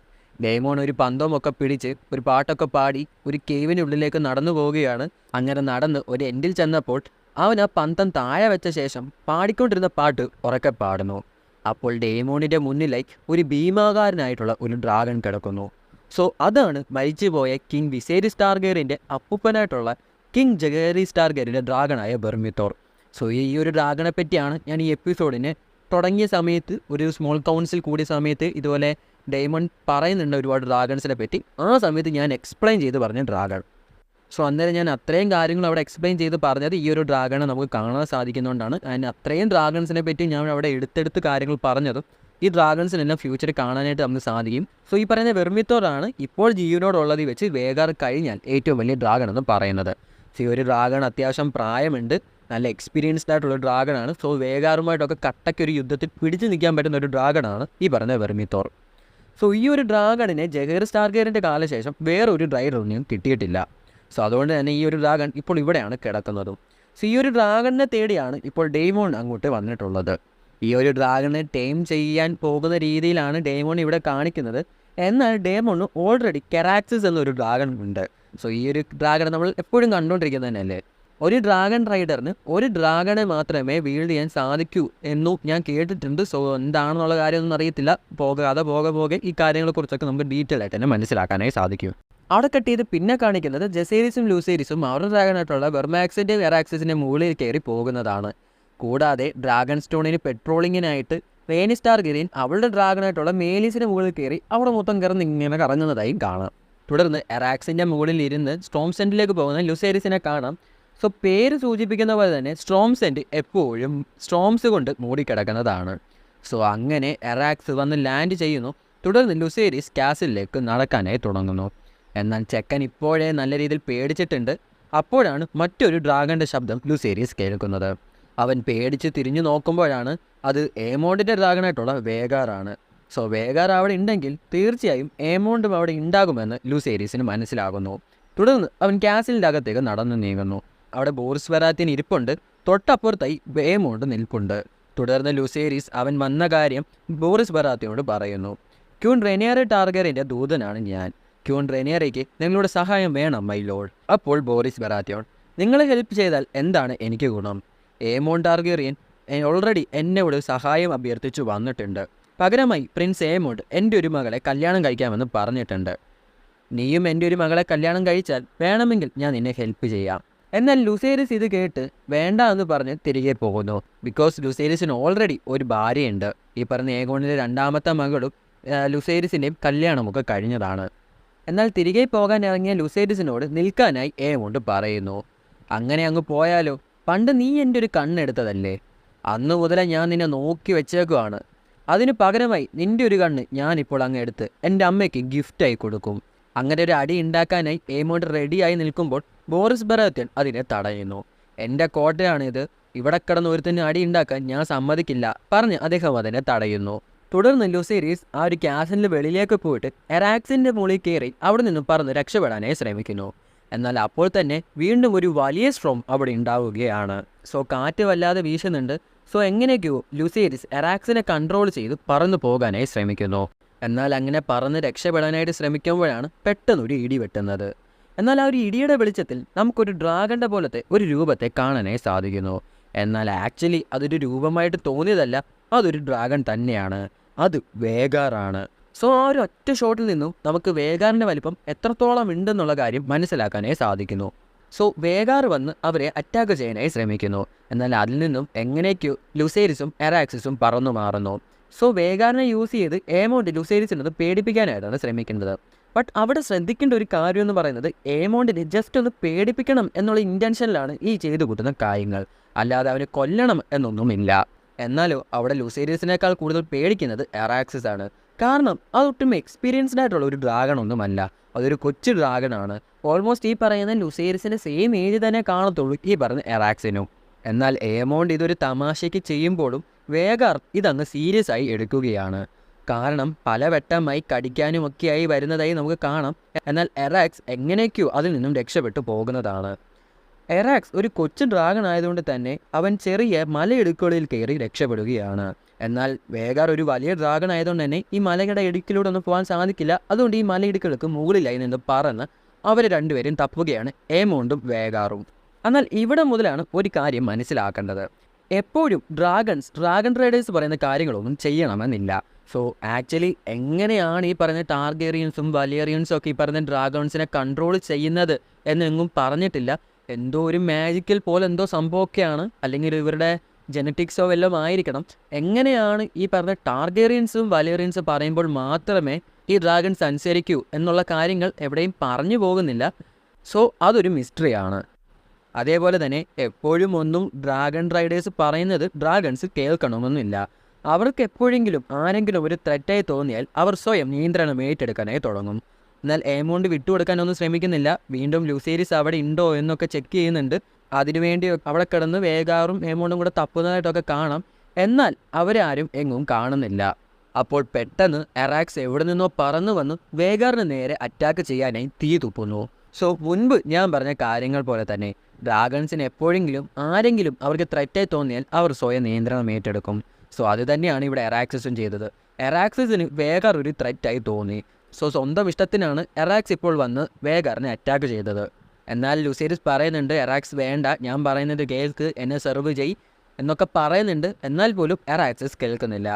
ഡേമോൺ ഒരു പന്തമൊക്കെ പിടിച്ച് ഒരു പാട്ടൊക്കെ പാടി ഒരു കേവിനുള്ളിലേക്ക് നടന്നു പോവുകയാണ്. അങ്ങനെ നടന്ന് ഒരു എൻഡിൽ ചെന്നപ്പോൾ അവൻ ആ പന്തം താഴെ വെച്ച ശേഷം പാടിക്കൊണ്ടിരുന്ന പാട്ട് ഉറക്കെ പാടുന്നു. അപ്പോൾ ഡേമോണിൻ്റെ മുന്നിലായി ഒരു ഭീമാകാരനായിട്ടുള്ള ഒരു ഡ്രാഗൺ കിടക്കുന്നു. സോ അതാണ് മരിച്ചുപോയ കിങ് വിസേരിസ് ടാർഗേറിയൻ്റെ അപ്പൂപ്പനായിട്ടുള്ള കിങ് ജഗേറിസ് ടാർഗേറിയൻ്റെ ഡ്രാഗണായ വെർമിത്തോർ. സോ ഈ ഒരു ഡ്രാഗണെ പറ്റിയാണ് ഞാൻ ഈ എപ്പിസോഡിന് തുടങ്ങിയ സമയത്ത് ഒരു സ്മോൾ കൗൺസിൽ കൂടിയ സമയത്ത് ഇതുപോലെ ഡേമൺ പറയുന്നുണ്ട് ഒരുപാട് ഡ്രാഗൺസിനെ പറ്റി. ആ സമയത്ത് ഞാൻ എക്സ്പ്ലെയിൻ ചെയ്ത് പറഞ്ഞ ഡ്രാഗൺ. സോ അന്നേരം ഞാൻ അത്രയും കാര്യങ്ങൾ അവിടെ എക്സ്പ്ലെയിൻ ചെയ്ത് പറഞ്ഞത് ഈ ഒരു ഡ്രാഗണെ നമുക്ക് കാണാൻ സാധിക്കുന്നതുകൊണ്ടാണ്. അതിന് അത്രയും ഡ്രാഗൺസിനെ പറ്റി ഞാൻ അവിടെ എടുത്തെടുത്ത് കാര്യങ്ങൾ പറഞ്ഞതും ഈ ഡ്രാഗൺസിനെല്ലാം ഫ്യൂച്ചറിൽ കാണാനായിട്ട് നമുക്ക് സാധിക്കും. സോ ഈ പറയുന്ന വെർമിത്തോറാണ് ഇപ്പോൾ ജീവനോടുള്ളത് വെച്ച് വേഗാർ കഴിഞ്ഞാൽ ഏറ്റവും വലിയ ഡ്രാഗൺ എന്ന് പറയുന്നത്. സോ ഈ ഒരു ഡ്രാഗൺ അത്യാവശ്യം പ്രായമുണ്ട്, നല്ല എക്സ്പീരിയൻസ്ഡ് ആയിട്ടുള്ള ഡ്രാഗണാണ്. സോ വേഗാറുമായിട്ടൊക്കെ കട്ടയ്ക്കൊരു യുദ്ധത്തിൽ പിടിച്ചു നിൽക്കാൻ പറ്റുന്ന ഒരു ഡ്രാഗണാണ് ഈ പറഞ്ഞ വെർമിത്തോർ. സോ ഈ ഒരു ഡ്രാഗണിനെ ജഗേറിസ് ടാർഗേറിയൻ്റെ കാലശേഷം വേറൊരു ഡ്രൈഡറിനെയും കിട്ടിയിട്ടില്ല. സോ അതുകൊണ്ട് തന്നെ ഈ ഒരു ഡ്രാഗൺ ഇപ്പോൾ ഇവിടെയാണ് കിടക്കുന്നതും. സോ ഈ ഒരു ഡ്രാഗണിനെ തേടിയാണ് ഇപ്പോൾ ഡേമോൺ അങ്ങോട്ട് വന്നിട്ടുള്ളത്. ഈ ഒരു ഡ്രാഗണെ ടൈം ചെയ്യാൻ പോകുന്ന രീതിയിലാണ് ഡേമോൺ ഇവിടെ കാണിക്കുന്നത്. എന്നാൽ ഡേമോണ് ഓൾറെഡി കെറാക്സിസ് എന്നൊരു ഡ്രാഗൺ ഉണ്ട്. സോ ഈ ഒരു ഡ്രാഗൺ നമ്മൾ എപ്പോഴും കണ്ടുകൊണ്ടിരിക്കുന്നത് തന്നെയല്ലേ. ഒരു ഡ്രാഗൺ റൈഡറിന് ഒരു ഡ്രാഗണെ മാത്രമേ വീൽഡ് ചെയ്യാൻ സാധിക്കൂ എന്നും ഞാൻ കേട്ടിട്ടുണ്ട്. സോ എന്താണെന്നുള്ള കാര്യമൊന്നും അറിയത്തില്ല. പോകെ ഈ കാര്യങ്ങളെക്കുറിച്ചൊക്കെ നമുക്ക് ഡീറ്റെയിൽ ആയിട്ട് തന്നെ മനസ്സിലാക്കാനായി സാധിക്കും. അവിടെ കട്ട് ചെയ്ത് പിന്നെ കാണിക്കുന്നത് ജസേരിസും ലൂസേരിസും അവരുടെ ഡ്രാഗനായിട്ടുള്ള വെർമാക്സിൻ്റെയും എറാക്സിസിൻ്റെ മുകളിൽ കയറി പോകുന്നതാണ്. കൂടാതെ ഡ്രാഗൺ സ്റ്റോണിന് പെട്രോളിങ്ങിനായിട്ട് റേനിസ് ടാർഗെറിയൻ അവളുടെ ഡ്രാഗനായിട്ടുള്ള മേലീസിന് മുകളിൽ കയറി അവിടെ മൊത്തം കിടന്ന് ഇങ്ങനെ കറങ്ങുന്നതായും കാണാം. തുടർന്ന് എറാക്സിൻ്റെ മുകളിൽ ഇരുന്ന് സ്ട്രോം സെൻറ്റിലേക്ക് പോകുന്ന ലൂസേരിസിനെ കാണാം. സോ പേര് സൂചിപ്പിക്കുന്ന പോലെ തന്നെ സ്ട്രോം സെൻറ്റ് എപ്പോഴും സ്ട്രോംസ് കൊണ്ട് മൂടിക്കിടക്കുന്നതാണ്. സോ അങ്ങനെ എറാക്സ് വന്ന് ലാൻഡ് ചെയ്യുന്നു. തുടർന്ന് ലൂസേരിസ് കാസിലേക്ക് നടക്കാനായി തുടങ്ങുന്നു. എന്നാൽ ചെക്കൻ ഇപ്പോഴേ നല്ല രീതിയിൽ പേടിച്ചിട്ടുണ്ട്. അപ്പോഴാണ് മറ്റൊരു ഡ്രാഗൻ്റെ ശബ്ദം ലൂസേരിയസ് കേൾക്കുന്നത്. അവൻ പേടിച്ച് തിരിഞ്ഞു നോക്കുമ്പോഴാണ് അത് ഏമോണ്ടിൻ്റെ ഡ്രാഗനായിട്ടുള്ള വേഗാറാണ്. സോ വേഗാർ അവിടെ ഉണ്ടെങ്കിൽ തീർച്ചയായും ഏമോണ്ടും അവിടെ ഉണ്ടാകുമെന്ന് ലൂസേരിയസിന് മനസ്സിലാകുന്നു. തുടർന്ന് അവൻ കാസിലിൻ്റെ അകത്തേക്ക് നടന്നു നീങ്ങുന്നു. അവിടെ ബോറിസ് വെറാത്തിൻ ഇരിപ്പുണ്ട്. തൊട്ടപ്പുറത്തായി ഏമോണ്ട് നിൽപ്പുണ്ട്. തുടർന്ന് ലൂസേരിയസ് അവൻ വന്ന കാര്യം ബോറിസ് വെറാത്തിനോട് പറയുന്നു. ക്യൂൺ റെനിയറെ ടാർഗറിൻ്റെ ദൂതനാണ് ഞാൻ. ക്യൂൺ റെനിയറയ്ക്ക് നിങ്ങളുടെ സഹായം വേണം മൈ ലോർഡ്. അപ്പോൾ ബോറിസ് വെറാത്തിയോൺ, നിങ്ങളെ ഹെൽപ്പ് ചെയ്താൽ എന്താണ് എനിക്ക് ഗുണം? ഏമോൺ ടാർഗറിയൻ ഓൾറെഡി എന്നോട് സഹായം അഭ്യർത്ഥിച്ചു വന്നിട്ടുണ്ട്. പകരമായി പ്രിൻസ് ഏമോണ്ട് എൻ്റെ ഒരു മകളെ കല്യാണം കഴിക്കാമെന്ന് പറഞ്ഞിട്ടുണ്ട്. നീയും എൻ്റെ ഒരു മകളെ കല്യാണം കഴിച്ചാൽ വേണമെങ്കിൽ ഞാൻ നിന്നെ ഹെൽപ്പ് ചെയ്യാം. എന്നാൽ ലൂസേരിയസ് ഇത് കേട്ട് വേണ്ട എന്ന് പറഞ്ഞ് തിരികെ പോകുന്നു. ബിക്കോസ് ലൂസേരിയസിന് ഓൾറെഡി ഒരു ഭാര്യയുണ്ട്. ഈ പറഞ്ഞ ഏഗോണിലെ രണ്ടാമത്തെ മകളും ലൂസേരിയസിൻ്റെയും കല്യാണമൊക്കെ കഴിഞ്ഞതാണ്. എന്നാൽ തിരികെ പോകാൻ ഇറങ്ങിയ ലൂസേരിയസിനോട് നിൽക്കാനായി ഏമോണ്ട് പറയുന്നു. അങ്ങനെ അങ്ങ് പോയാലോ? പണ്ട് നീ എൻ്റെ ഒരു കണ്ണെടുത്തതല്ലേ? അന്നു മുതലേ ഞാൻ നിന്നെ നോക്കി വെച്ചേക്കുവാണ്. അതിന് പകരമായി നിൻ്റെ ഒരു കണ്ണ് ഞാനിപ്പോൾ അങ്ങ് എടുത്ത് എൻ്റെ അമ്മയ്ക്ക് ഗിഫ്റ്റായി കൊടുക്കും. അങ്ങനെ ഒരു അടി ഉണ്ടാക്കാനായി ഏമോണ്ട് റെഡിയായി നിൽക്കുമ്പോൾ ബോറിസ് വെറാത്തിയോൺ അതിനെ തടയുന്നു. എൻ്റെ കോട്ടയാണിത്, ഇവിടെ കിടന്ന് ഒരുത്തിന് അടി ഉണ്ടാക്കാൻ ഞാൻ സമ്മതിക്കില്ല പറഞ്ഞ് അദ്ദേഹം അതിനെ തടയുന്നു. തുടർന്ന് ലൂസേരിയസ് ആ ഒരു കാസിലിൻ്റെ വെളിയിലേക്ക് പോയിട്ട് എറാക്സിൻ്റെ മുകളിൽ കയറി അവിടെ നിന്നും പറന്ന് രക്ഷപ്പെടാനായി ശ്രമിക്കുന്നു. എന്നാൽ അപ്പോൾ തന്നെ വീണ്ടും ഒരു വലിയ സ്ട്രോം അവിടെ ഉണ്ടാവുകയാണ്. സോ കാറ്റ് വല്ലാതെ വീശുന്നുണ്ട്. സോ എങ്ങനെയൊക്കെയോ ലൂസേരിയസ് എറാക്സിനെ കൺട്രോൾ ചെയ്ത് പറന്നു പോകാനായി ശ്രമിക്കുന്നു. എന്നാൽ അങ്ങനെ പറന്ന് രക്ഷപ്പെടാനായിട്ട് ശ്രമിക്കുമ്പോഴാണ് പെട്ടെന്നൊരു ഇടി വെട്ടുന്നത്. എന്നാൽ ആ ഒരു ഇടിയുടെ വെളിച്ചത്തിൽ നമുക്കൊരു ഡ്രാഗൻ്റെ പോലത്തെ ഒരു രൂപത്തെ കാണാനായി സാധിക്കുന്നു. എന്നാൽ ആക്ച്വലി അതൊരു രൂപമായിട്ട് തോന്നിയതല്ല, അതൊരു ഡ്രാഗൺ തന്നെയാണ്. അത് വേഗാറാണ്. സോ ആ ഒരു ഒറ്റ ഷോട്ടിൽ നിന്നും നമുക്ക് വേഗാറിൻ്റെ വലിപ്പം എത്രത്തോളം ഉണ്ടെന്നുള്ള കാര്യം മനസ്സിലാക്കാനായി സാധിക്കുന്നു. സോ വേഗാർ വന്ന് അവരെ അറ്റാക്ക് ചെയ്യാനായി ശ്രമിക്കുന്നു. എന്നാൽ അതിൽ നിന്നും എങ്ങനെയൊക്കെയോ ലൂസേരിയസും എറാക്സിസും പറന്നു മാറുന്നു. സോ വേഗാറിനെ യൂസ് ചെയ്ത് ഏമോണ്ട് ലൂസേരിയസിനത് പേടിപ്പിക്കാനായിട്ടാണ് ശ്രമിക്കുന്നത്. ബട്ട് അവിടെ ശ്രദ്ധിക്കേണ്ട ഒരു കാര്യം എന്ന് പറയുന്നത് ഏമോണ്ടിനെ ജസ്റ്റ് ഒന്ന് പേടിപ്പിക്കണം എന്നുള്ള ഇൻറ്റൻഷനിലാണ് ഈ ചെയ്തു കൂട്ടുന്ന കാര്യങ്ങൾ, അല്ലാതെ അവനെ കൊല്ലണം എന്നൊന്നുമില്ല. എന്നാലോ അവിടെ ലൂസേരിയസിനേക്കാൾ കൂടുതൽ പേടിക്കുന്നത് എറാക്സിസ് ആണ്. കാരണം അതൊട്ടും എക്സ്പീരിയൻസ്ഡ് ആയിട്ടുള്ള ഒരു ഡ്രാഗൺ ഒന്നുമല്ല, അതൊരു കൊച്ചു ഡ്രാഗണാണ്. ഓൾമോസ്റ്റ് ഈ പറയുന്ന ലൂസേരിയസിൻ്റെ സെയിം ഏജ് തന്നെ കാണത്തുള്ളൂ ഈ പറഞ്ഞ എറാക്സിനും. എന്നാൽ ഏമോണ്ട് ഇതൊരു തമാശയ്ക്ക് ചെയ്യുമ്പോഴും വേഗാർ ഇതങ്ങ് സീരിയസ് ആയി എടുക്കുകയാണ്. കാരണം പലവട്ടമായി കടിക്കാനുമൊക്കെയായി വരുന്നതായി നമുക്ക് കാണാം. എന്നാൽ എറാക്സ് എങ്ങനെയൊക്കെയോ അതിൽ നിന്നും രക്ഷപ്പെട്ടു പോകുന്നതാണ്. എറാക്സ് ഒരു കൊച്ചു ഡ്രാഗൺ ആയതുകൊണ്ട് തന്നെ അവൻ ചെറിയ മലയിടുക്കുകളിൽ കയറി രക്ഷപ്പെടുകയാണ്. എന്നാൽ വേഗാർ ഒരു വലിയ ഡ്രാഗൺ ആയതുകൊണ്ട് തന്നെ ഈ മലയുടെ ഇടുക്കിലൂടെ ഒന്നും പോകാൻ സാധിക്കില്ല. അതുകൊണ്ട് ഈ മലയിടുക്കുകൾക്ക് മുകളിലായി നിന്ന് പറന്ന് അവർ രണ്ടുപേരും തപ്പുകയാണ്, ഏമോണ്ടും വേഗാറും. എന്നാൽ ഇവിടെ മുതലാണ് ഒരു കാര്യം മനസ്സിലാക്കേണ്ടത്. എപ്പോഴും ഡ്രാഗൺ റൈഡേഴ്സ് പറയുന്ന കാര്യങ്ങളൊന്നും ചെയ്യണമെന്നില്ല. സോ ആക്ച്വലി എങ്ങനെയാണ് ഈ പറയുന്ന ടാർഗേറിയൻസും വലേറിയൻസും ഒക്കെ ഈ പറയുന്ന ഡ്രാഗൺസിനെ കൺട്രോൾ ചെയ്യുന്നത് എന്നെങ്ങും പറഞ്ഞിട്ടില്ല. എന്തോ ഒരു മാജിക്കൽ പോലെ എന്തോ സംഭവമൊക്കെയാണ്, അല്ലെങ്കിൽ ഇവരുടെ ജനറ്റിക്സോ വല്ലതും ആയിരിക്കണം. എങ്ങനെയാണ് ഈ പറഞ്ഞ ടാർഗേറിയൻസും വലേറിയൻസും പറയുമ്പോൾ മാത്രമേ ഈ ഡ്രാഗൺസ് അനുസരിക്കൂ എന്നുള്ള കാര്യങ്ങൾ എവിടെയും പറഞ്ഞു പോകുന്നില്ല. സോ അതൊരു മിസ്റ്ററിയാണ്. അതേപോലെ തന്നെ എപ്പോഴും ഒന്നും ഡ്രാഗൺ റൈഡേഴ്സ് പറയുന്നത് ഡ്രാഗൺസ് കേൾക്കണമെന്നില്ല. അവർക്ക് എപ്പോഴെങ്കിലും ആരെങ്കിലും ഒരു ത്രെറ്റായി തോന്നിയാൽ അവർ സ്വയം നിയന്ത്രണം ഏറ്റെടുക്കാനായി തുടങ്ങും. എന്നാൽ ഏമോണ്ട് വിട്ടുകൊടുക്കാനൊന്നും ശ്രമിക്കുന്നില്ല. വീണ്ടും ലൂസേരിയസ് അവിടെ ഉണ്ടോ എന്നൊക്കെ ചെക്ക് ചെയ്യുന്നുണ്ട്. അതിനുവേണ്ടി അവിടെ കിടന്ന് വേഗാറും ഏമോണ്ടും കൂടെ തപ്പുന്നതായിട്ടൊക്കെ കാണാം. എന്നാൽ അവരാരും എങ്ങും കാണുന്നില്ല. അപ്പോൾ പെട്ടെന്ന് എറാക്സ് എവിടെ നിന്നോ പറന്നു വന്ന് വേഗാറിന് നേരെ അറ്റാക്ക് ചെയ്യാനായി തീ തുപ്പുന്നു. സോ മുൻപ് ഞാൻ പറഞ്ഞ കാര്യങ്ങൾ പോലെ തന്നെ ഡ്രാഗൺസിന് എപ്പോഴെങ്കിലും ആരെങ്കിലും അവർക്ക് ത്രെറ്റായി തോന്നിയാൽ അവർ സ്വയം നിയന്ത്രണം ഏറ്റെടുക്കും. സോ അത് തന്നെയാണ് ഇവിടെ എറാക്സിസും ചെയ്തത്. എറാക്സിസിന് വേഗാർ ഒരു ത്രെറ്റായി തോന്നി. സോ സ്വന്തം ഇഷ്ടത്തിനാണ് എറാക്സ് ഇപ്പോൾ വന്ന് വേഗാറിനെ അറ്റാക്ക് ചെയ്തത്. എന്നാൽ ലൂസേരിയസ് പറയുന്നുണ്ട്, എറാക്സ് വേണ്ട, ഞാൻ പറയുന്നത് കേൾക്ക്, എന്നെ സെർവ് ചെയ് എന്നൊക്കെ പറയുന്നുണ്ട്. എന്നാൽ പോലും എറാക്സിസ് കേൾക്കുന്നില്ല.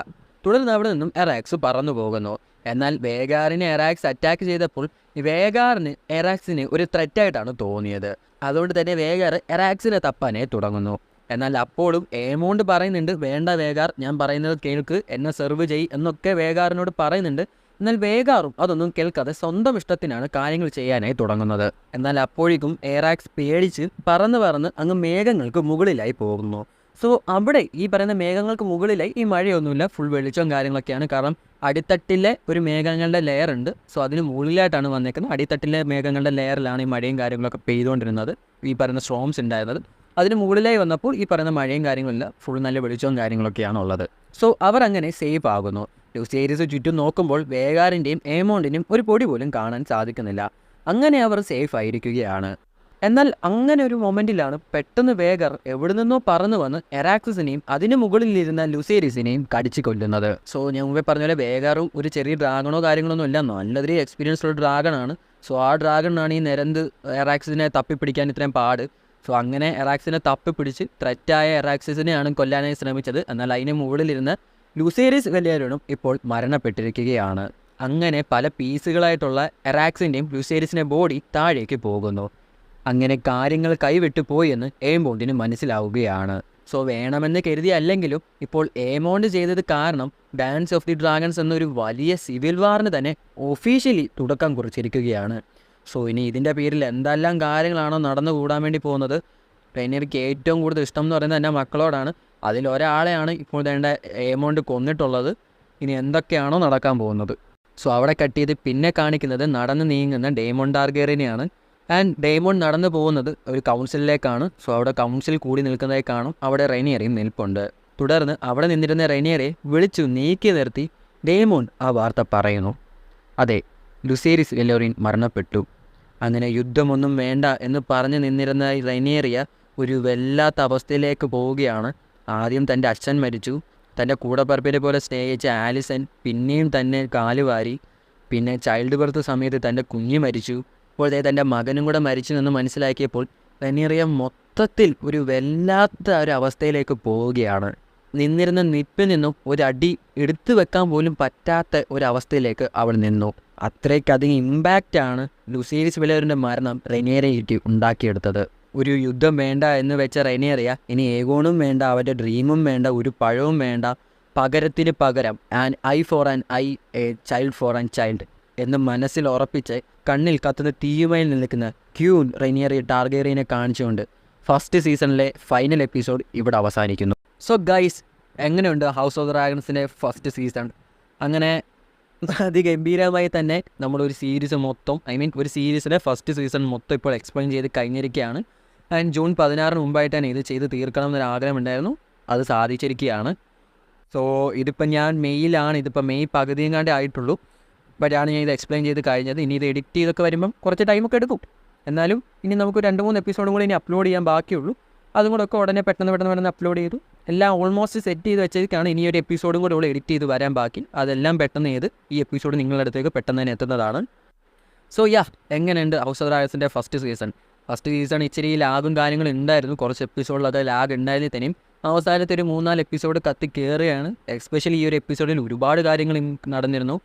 തുടർന്ന് അവിടെ നിന്നും എറാക്സ് പറന്നു പോകുന്നു. എന്നാൽ വേഗാറിനെ എറാക്സ് അറ്റാക്ക് ചെയ്തപ്പോൾ വേഗാറിന് എറാക്സിന് ഒരു ത്രെറ്റായിട്ടാണ് തോന്നിയത്. അതുകൊണ്ട് തന്നെ വേഗാർ എറാക്സിനെ തപ്പാനേ തുടങ്ങുന്നു. എന്നാൽ അപ്പോഴും ഏമോണ്ട് പറയുന്നുണ്ട്, വേണ്ട വേഗാർ, ഞാൻ പറയുന്നത് കേൾക്ക്, എന്നെ സെർവ് ചെയ്യ് എന്നൊക്കെ വേഗാറിനോട് പറയുന്നുണ്ട്. എന്നാൽ വേഗാറും അതൊന്നും കേൾക്കാതെ സ്വന്തം ഇഷ്ടത്തിനാണ് കാര്യങ്ങൾ ചെയ്യാനായി തുടങ്ങുന്നത്. എന്നാൽ അപ്പോഴേക്കും എറാക്സ് പേടിച്ച് പറന്ന് അങ്ങ് മേഘങ്ങൾക്ക് മുകളിലായി പോകുന്നു. സോ അവിടെ ഈ പറയുന്ന മേഘങ്ങൾക്ക് മുകളിലായി ഈ മഴയൊന്നുമില്ല, ഫുൾ വെളിച്ചവും കാര്യങ്ങളൊക്കെയാണ്. കാരണം അടിത്തട്ടിലെ ഒരു മേഘങ്ങളുടെ ലെയർ ഉണ്ട്. സോ അതിന് മുകളിലായിട്ടാണ് വന്നേക്കുന്നത്. അടിത്തട്ടിലെ മേഘങ്ങളുടെ ലെയറിലാണ് ഈ മഴയും കാര്യങ്ങളൊക്കെ പെയ്തുകൊണ്ടിരുന്നത്, ഈ പറയുന്ന സ്റ്റോംസ് ഉണ്ടായിരുന്നത്. അതിന് മുകളിലായി വന്നപ്പോൾ ഈ പറയുന്ന മഴയും കാര്യങ്ങളില്ല, ഫുൾ നല്ല വെളിച്ചവും കാര്യങ്ങളൊക്കെയാണ് ഉള്ളത്. സോ അവർ അങ്ങനെ സേഫ് ആകുന്നു. ലൂസിയേരിയസ് ചുറ്റും നോക്കുമ്പോൾ വേഗാറിൻ്റെയും ഏമോണ്ടിൻ്റെയും ഒരു പൊടി പോലും കാണാൻ സാധിക്കുന്നില്ല. അങ്ങനെ അവർ സേഫ് ആയിരിക്കുകയാണ്. എന്നാൽ അങ്ങനെ ഒരു മൊമെൻറ്റിലാണ് പെട്ടെന്ന് വേഗർ എവിടെ നിന്നോ പറന്നു വന്ന് എറാക്സിനെയും അതിന് മുകളിലിരുന്ന ലൂസിയേരിയസിനെയും കടിച്ചു കൊല്ലുന്നത്. സോ ഞാൻ മുമ്പേ പറഞ്ഞ പോലെ വേഗാറും ഒരു ചെറിയ ഡ്രാഗണോ കാര്യങ്ങളൊന്നും ഇല്ല, നല്ലൊരു എക്സ്പീരിയൻസ് ഉള്ള ഡ്രാഗണാണ്. സോ ആ ഡ്രാഗണാണ് ഈ നിരന്ത് എറാക്സിനെ തപ്പിപ്പിടിക്കാൻ ഇത്രയും പാട്. സോ അങ്ങനെ എറാക്സിനെ തപ്പിപ്പിടിച്ച് ത്രെറ്റായ എറാക്സിനെയാണ് കൊല്ലാനായി ശ്രമിച്ചത്. എന്നാൽ അതിന് മുകളിലിരുന്ന് ലൂസിയേരിയസ് വെല്ലേറിയനും ഇപ്പോൾ മരണപ്പെട്ടിരിക്കുകയാണ്. അങ്ങനെ പല പീസുകളായിട്ടുള്ള എറാക്സിൻ്റെയും ലൂസിയേരിയസിൻ്റെ ബോഡി താഴേക്ക് പോകുന്നു. അങ്ങനെ കാര്യങ്ങൾ കൈവിട്ടു പോയി എന്ന് ഏമോണ്ടിന് മനസ്സിലാവുകയാണ്. സോ വേണമെന്ന് കരുതിയല്ലെങ്കിലും ഇപ്പോൾ ഏമോണ്ട് ചെയ്തത് കാരണം ഡാൻസ് ഓഫ് ദി ഡ്രാഗൺസ് എന്നൊരു വലിയ സിവിൽ വാറിന് തന്നെ ഒഫീഷ്യലി തുടക്കം കുറിച്ചിരിക്കുകയാണ്. സോ ഇനി ഇതിൻ്റെ പേരിൽ എന്തെല്ലാം കാര്യങ്ങളാണോ നടന്നുകൂടാൻ വേണ്ടി പോകുന്നത്. റെയ്നിയർക്ക് ഏറ്റവും കൂടുതൽ ഇഷ്ടം എന്ന് പറയുന്നത് എൻ്റെ മക്കളോടാണ്. അതിലൊരാളെയാണ് ഇപ്പോൾ വേണ്ട ഏമോണ്ട് കൊന്നിട്ടുള്ളത്. ഇനി എന്തൊക്കെയാണോ നടക്കാൻ പോകുന്നത്. സോ അവിടെ കട്ട് ചെയ്ത് പിന്നെ കാണിക്കുന്നത് നടന്ന് നീങ്ങുന്ന ഡെയ്മോൺ ടാർഗേറിയനെയാണ്. ആൻഡ് ഡെയ്മോൺ നടന്നു പോകുന്നത് ഒരു കൗൺസിലിലേക്കാണ്. സോ അവിടെ കൗൺസിൽ കൂടി നിൽക്കുന്നതായി കാണും. അവിടെ റെയ്നിയറയും നിൽപ്പുണ്ട്. തുടർന്ന് അവിടെ നിന്നിരുന്ന റെയ്നിയറെ വിളിച്ചു നീക്കി നിർത്തി ഡെയ്മോൺ ആ വാർത്ത പറയുന്നു. അതെ, ലൂസിയേരിയസ് വെല്ലേറിയൻ മരണപ്പെട്ടു. അങ്ങനെ യുദ്ധമൊന്നും വേണ്ട എന്ന് പറഞ്ഞു നിന്നിരുന്ന റെയ്നിയറിയ ഒരു വല്ലാത്ത അവസ്ഥയിലേക്ക് പോവുകയാണ്. ആദ്യം തൻ്റെ അച്ഛൻ മരിച്ചു, തൻ്റെ കൂടപ്പറപ്പിനെ പോലെ സ്നേഹിച്ച ആലിസൺ പിന്നെയും തന്നെ കാലുവാരി, പിന്നെ ചൈൽഡ് ബർത്ത് സമയത്ത് തൻ്റെ കുഞ്ഞ് മരിച്ചു, ഇപ്പോഴത്തെ തൻ്റെ മകനും കൂടെ മരിച്ചു എന്ന് മനസ്സിലാക്കിയപ്പോൾ റെയ്നിയറിയ മൊത്തത്തിൽ ഒരു വല്ലാത്ത ഒരു അവസ്ഥയിലേക്ക് പോവുകയാണ്. നിന്നിരുന്ന നിപ്പിൽ നിന്നും ഒരടി എടുത്തു വെക്കാൻ പോലും പറ്റാത്ത ഒരവസ്ഥയിലേക്ക് അവൾ നിന്നു. അത്രയ്ക്കധികം ഇമ്പാക്റ്റാണ് ലൂസിയേരിയസ് വെല്ലേറിയൻ്റെ മരണം റെയ്നിയറിയയ്ക്ക് ഉണ്ടാക്കിയെടുത്തത്. ഒരു യുദ്ധം വേണ്ട എന്ന് വെച്ച റെയ്നിയറിയ ഇനി ഏഗോണും വേണ്ട, അവൻ്റെ ഡ്രീമും വേണ്ട, ഒരു പഴവും വേണ്ട, പകരത്തിന് പകരം an I for an I, A child for an child എന്ന് മനസ്സിൽ ഉറപ്പിച്ച് കണ്ണിൽ കത്തുന്ന തീയുമായി നിൽക്കുന്ന ക്യൂൻ റെയ്നിയറിയ ടാർഗേറിയനെ കാണിച്ചുകൊണ്ട് ഫസ്റ്റ് സീസണിലെ ഫൈനൽ എപ്പിസോഡ് ഇവിടെ അവസാനിക്കുന്നു. സോ ഗൈസ്, എങ്ങനെയുണ്ട് ഹൗസ് ഓഫ് ഡ്രാഗൺസിൻ്റെ ഫസ്റ്റ് സീസൺ? അങ്ങനെ അതിഗംഭീരമായി തന്നെ നമ്മളൊരു സീരീസ് മൊത്തം, ഒരു സീരീസിൻ്റെ ഫസ്റ്റ് സീസൺ മൊത്തം ഇപ്പോൾ എക്സ്പ്ലെയിൻ ചെയ്ത് കഴിഞ്ഞിരിക്കുകയാണ്. ആൻഡ് ജൂൺ 16 മുമ്പായിട്ട് തന്നെ ഇത് ചെയ്ത് തീർക്കണം എന്നൊരു ആഗ്രഹമുണ്ടായിരുന്നു, അത് സാധിച്ചിരിക്കുകയാണ്. സോ ഇതിപ്പോൾ ഞാൻ മെയ്യിലാണ്, ഇതിപ്പോൾ മെയ് പകുതിയെങ്ങാണ്ടേ ആയിട്ടുള്ളൂ. ബട്ടാണ് ഞാൻ ഇത് എക്സ്പ്ലെയിൻ ചെയ്ത് കഴിഞ്ഞത്. ഇനി ഇത് എഡിറ്റ് ചെയ്തൊക്കെ വരുമ്പം കുറച്ച് ടൈമൊക്കെ എടുക്കും. എന്നാലും ഇനി നമുക്ക് 2-3 എപ്പിസോഡും കൂടി ഇനി അപ്ലോഡ് ചെയ്യാൻ ബാക്കിയുള്ളൂ. അതും കൂടെ ഒക്കെ ഉടനെ പെട്ടെന്ന് അപ്ലോഡ് ചെയ്തു. എല്ലാം ഓൾമോസ്റ്റ് സെറ്റ് ചെയ്ത് വെച്ചേക്കാണ്. ഇനി ഒരു എപ്പിസോഡും കൂടെ ഉള്ള എഡിറ്റ് ചെയ്ത് വരാൻ ബാക്കി. അതെല്ലാം പെട്ടെന്ന് ഈ എപ്പിസോഡ് നിങ്ങളുടെ അടുത്തേക്ക് പെട്ടെന്ന് തന്നെ എത്തുന്നതാണ്. സോ എങ്ങനെയുണ്ട് ഹൗസ് ഓഫ് ഡ്രാഗൺസിൻ്റെ ഫസ്റ്റ് സീസൺ? ഫസ്റ്റ് സീസൺ ഇച്ചിരി ലാഗും കാര്യങ്ങളും ഉണ്ടായിരുന്നു. കുറച്ച് എപ്പിസോഡിൽ അത് ലാഗ് ഉണ്ടായിരുന്നിൽ തന്നെയും അവസാനത്തെ ഒരു 3-4 എപ്പിസോഡ് കത്തി കയറുകയാണ്. എസ്പെഷ്യലി ഈ ഒരു എപ്പിസോഡിൽ ഒരുപാട് കാര്യങ്ങൾ നടന്നിരുന്നു.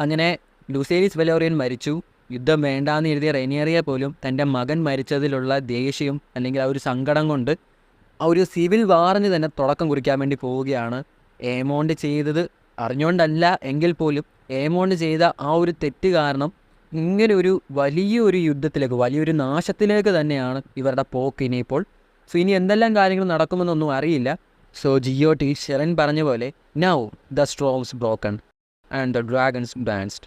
അങ്ങനെ ലൂസിയേരിയസ് വെല്ലേറിയൻ മരിച്ചു. യുദ്ധം വേണ്ടാന്ന് എഴുതിയ റെയ്നിയറിയ പോലും തൻ്റെ മകൻ മരിച്ചതിലുള്ള ദേഷ്യം അല്ലെങ്കിൽ ആ ഒരു സങ്കടം കൊണ്ട് ആ ഒരു സിവിൽ വാറിന് തന്നെ തുടക്കം കുറിക്കാൻ വേണ്ടി പോവുകയാണ്. ഏമോണ്ട് ചെയ്തത് അറിഞ്ഞുകൊണ്ടല്ല എങ്കിൽ പോലും ഏമോണ്ട് ചെയ്ത ആ ഒരു തെറ്റ് കാരണം ഇങ്ങനെ ഒരു വലിയൊരു യുദ്ധത്തിലേക്ക്, വലിയൊരു നാശത്തിലേക്ക് തന്നെയാണ് ഇവരുടെ പോക്ക് ഇനിയിപ്പോൾ. സോ ഇനി എന്തെല്ലാം കാര്യങ്ങൾ നടക്കുമെന്നൊന്നും അറിയില്ല. സോ GOT ഷെറൻ പറഞ്ഞ പോലെ now the Strongs broken and the dragons danced.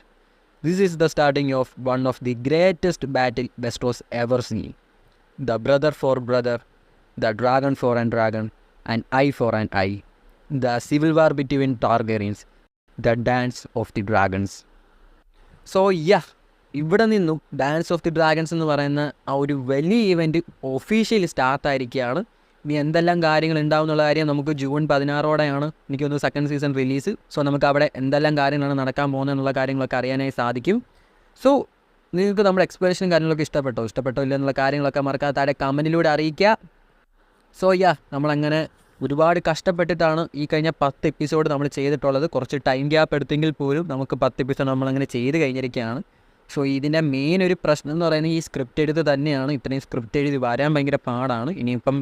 This is the starting of one of the greatest battle Westeros ever seen. The brother for brother, the dragon for an dragon, an eye for an eye. The civil war between Targaryens, the dance of the dragons. So ഇവിടെ നിന്നും ഡാൻസ് ഓഫ് ദി ഡ്രാഗൺസ് എന്ന് പറയുന്ന ആ ഒരു വലിയ ഇവൻറ്റ് ഒഫീഷ്യലി സ്റ്റാർട്ടായിരിക്കുകയാണ്. ഇനി എന്തെല്ലാം കാര്യങ്ങൾ ഉണ്ടാവും എന്നുള്ള കാര്യം നമുക്ക് ജൂൺ 16 എനിക്കൊന്ന് സെക്കൻഡ് സീസൺ റിലീസ്. സോ നമുക്ക് അവിടെ എന്തെല്ലാം കാര്യങ്ങളാണ് നടക്കാൻ പോകുന്നത് എന്നുള്ള കാര്യങ്ങളൊക്കെ അറിയാനായി സാധിക്കും. സോ നിങ്ങൾക്ക് നമ്മുടെ എക്സ്പ്ലനേഷനും കാര്യങ്ങളൊക്കെ ഇഷ്ടപ്പെട്ടോ ഇല്ല എന്നുള്ള കാര്യങ്ങളൊക്കെ മറക്കാതെ താഴെ കമൻറ്റിലൂടെ അറിയിക്കുക. സോ നമ്മളങ്ങനെ ഒരുപാട് കഷ്ടപ്പെട്ടിട്ടാണ് ഈ കഴിഞ്ഞ 10 എപ്പിസോഡ് നമ്മൾ ചെയ്തിട്ടുള്ളത്. കുറച്ച് ടൈം ഗ്യാപ്പ് എടുത്തെങ്കിൽ പോലും നമുക്ക് 10 എപ്പിസോഡ് നമ്മളങ്ങനെ ചെയ്ത് കഴിഞ്ഞിരിക്കുകയാണ്. സോ ഇതിൻ്റെ മെയിൻ ഒരു പ്രശ്നം എന്ന് പറയുന്നത് ഈ സ്ക്രിപ്റ്റ് എഴുത്ത് തന്നെയാണ്. ഇത്രയും സ്ക്രിപ്റ്റ് എഴുതി വരാൻ ഭയങ്കര പാടാണ്. ഇനിയിപ്പം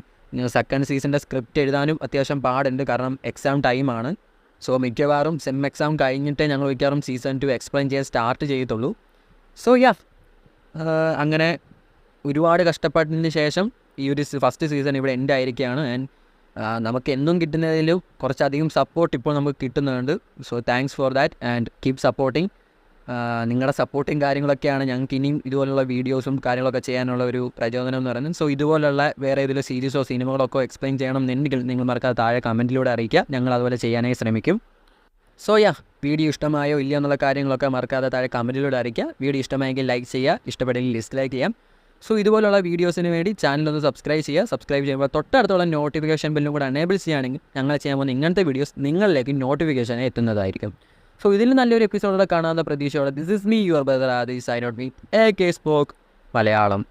സെക്കൻഡ് സീസണിൻ്റെ സ്ക്രിപ്റ്റ് എഴുതാനും അത്യാവശ്യം പാടുണ്ട്, കാരണം എക്സാം ടൈമാണ്. സോ മിക്കവാറും സെം എക്സാം കഴിഞ്ഞിട്ടേ ഞങ്ങൾ മിക്കവാറും സീസൺ 2 എക്സ്പ്ലെയിൻ ചെയ്യാൻ സ്റ്റാർട്ട് ചെയ്യത്തുള്ളൂ. സോ അങ്ങനെ ഒരുപാട് കഷ്ടപ്പെട്ടതിന് ശേഷം ഈ ഒരു ഫസ്റ്റ് സീസൺ ഇവിടെ എൻഡ് ആയിരിക്കുകയാണ്. ആൻഡ് നമുക്ക് എന്നും കിട്ടുന്നതിലും കുറച്ചധികം സപ്പോർട്ട് ഇപ്പോൾ നമുക്ക് കിട്ടുന്നുണ്ട്. So thanks for that and keep supporting. നിങ്ങളുടെ സപ്പോർട്ടും കാര്യങ്ങളൊക്കെയാണ് ഞങ്ങൾക്ക് ഇനിയും ഇതുപോലുള്ള വീഡിയോസും കാര്യങ്ങളൊക്കെ ചെയ്യാനുള്ള ഒരു പ്രചോദനം എന്ന് പറയുന്നത്. സോ ഇതുപോലുള്ള വേറെ ഏതെങ്കിലും സീരീസോ സിനിമകളൊക്കെ എക്സ്പ്ലെയിൻ ചെയ്യണമെന്നുണ്ടെങ്കിൽ നിങ്ങൾ മറക്കാതെ താഴെ കമൻറ്റിലൂടെ അറിയിക്കുക. ഞങ്ങൾ അതുപോലെ ചെയ്യാനായി ശ്രമിക്കും. സോ വീഡിയോ ഇഷ്ടമായോ ഇല്ലയോ എന്നുള്ള കാര്യങ്ങളൊക്കെ മറക്കാതെ താഴെ കമൻറ്റിലൂടെ അറിയിക്കുക. വീഡിയോ ഇഷ്ടമായെങ്കിൽ ലൈക്ക് ചെയ്യുക, ഇഷ്ടപ്പെട്ടെങ്കിൽ ഡിസ്ലൈക്ക് ചെയ്യാം. സോ ഇതുപോലുള്ള വീഡിയോസിന് വേണ്ടി ചാനലൊന്ന് സബ്സ്ക്രൈബ് ചെയ്യുക. സബ്സ്ക്രൈബ് ചെയ്യുമ്പോൾ തൊട്ടടുത്തുള്ള നോട്ടിഫിക്കേഷൻ ബെല്ലും കൂടെ എനേബിൾ ചെയ്യുകയാണെങ്കിൽ ഞങ്ങൾ ചെയ്യാൻ പോകുന്ന ഇങ്ങനത്തെ വീഡിയോസ് നിങ്ങളിലേക്ക് നോട്ടിഫിക്കേഷൻ എത്തുന്നതായിരിക്കും. സോ ഇതിൽ നല്ലൊരു എപ്പിസോഡോടെ കാണാവുന്ന പ്രതീക്ഷയോടെ this is me your brother Adhi sign out me AK Spoke Malayalam.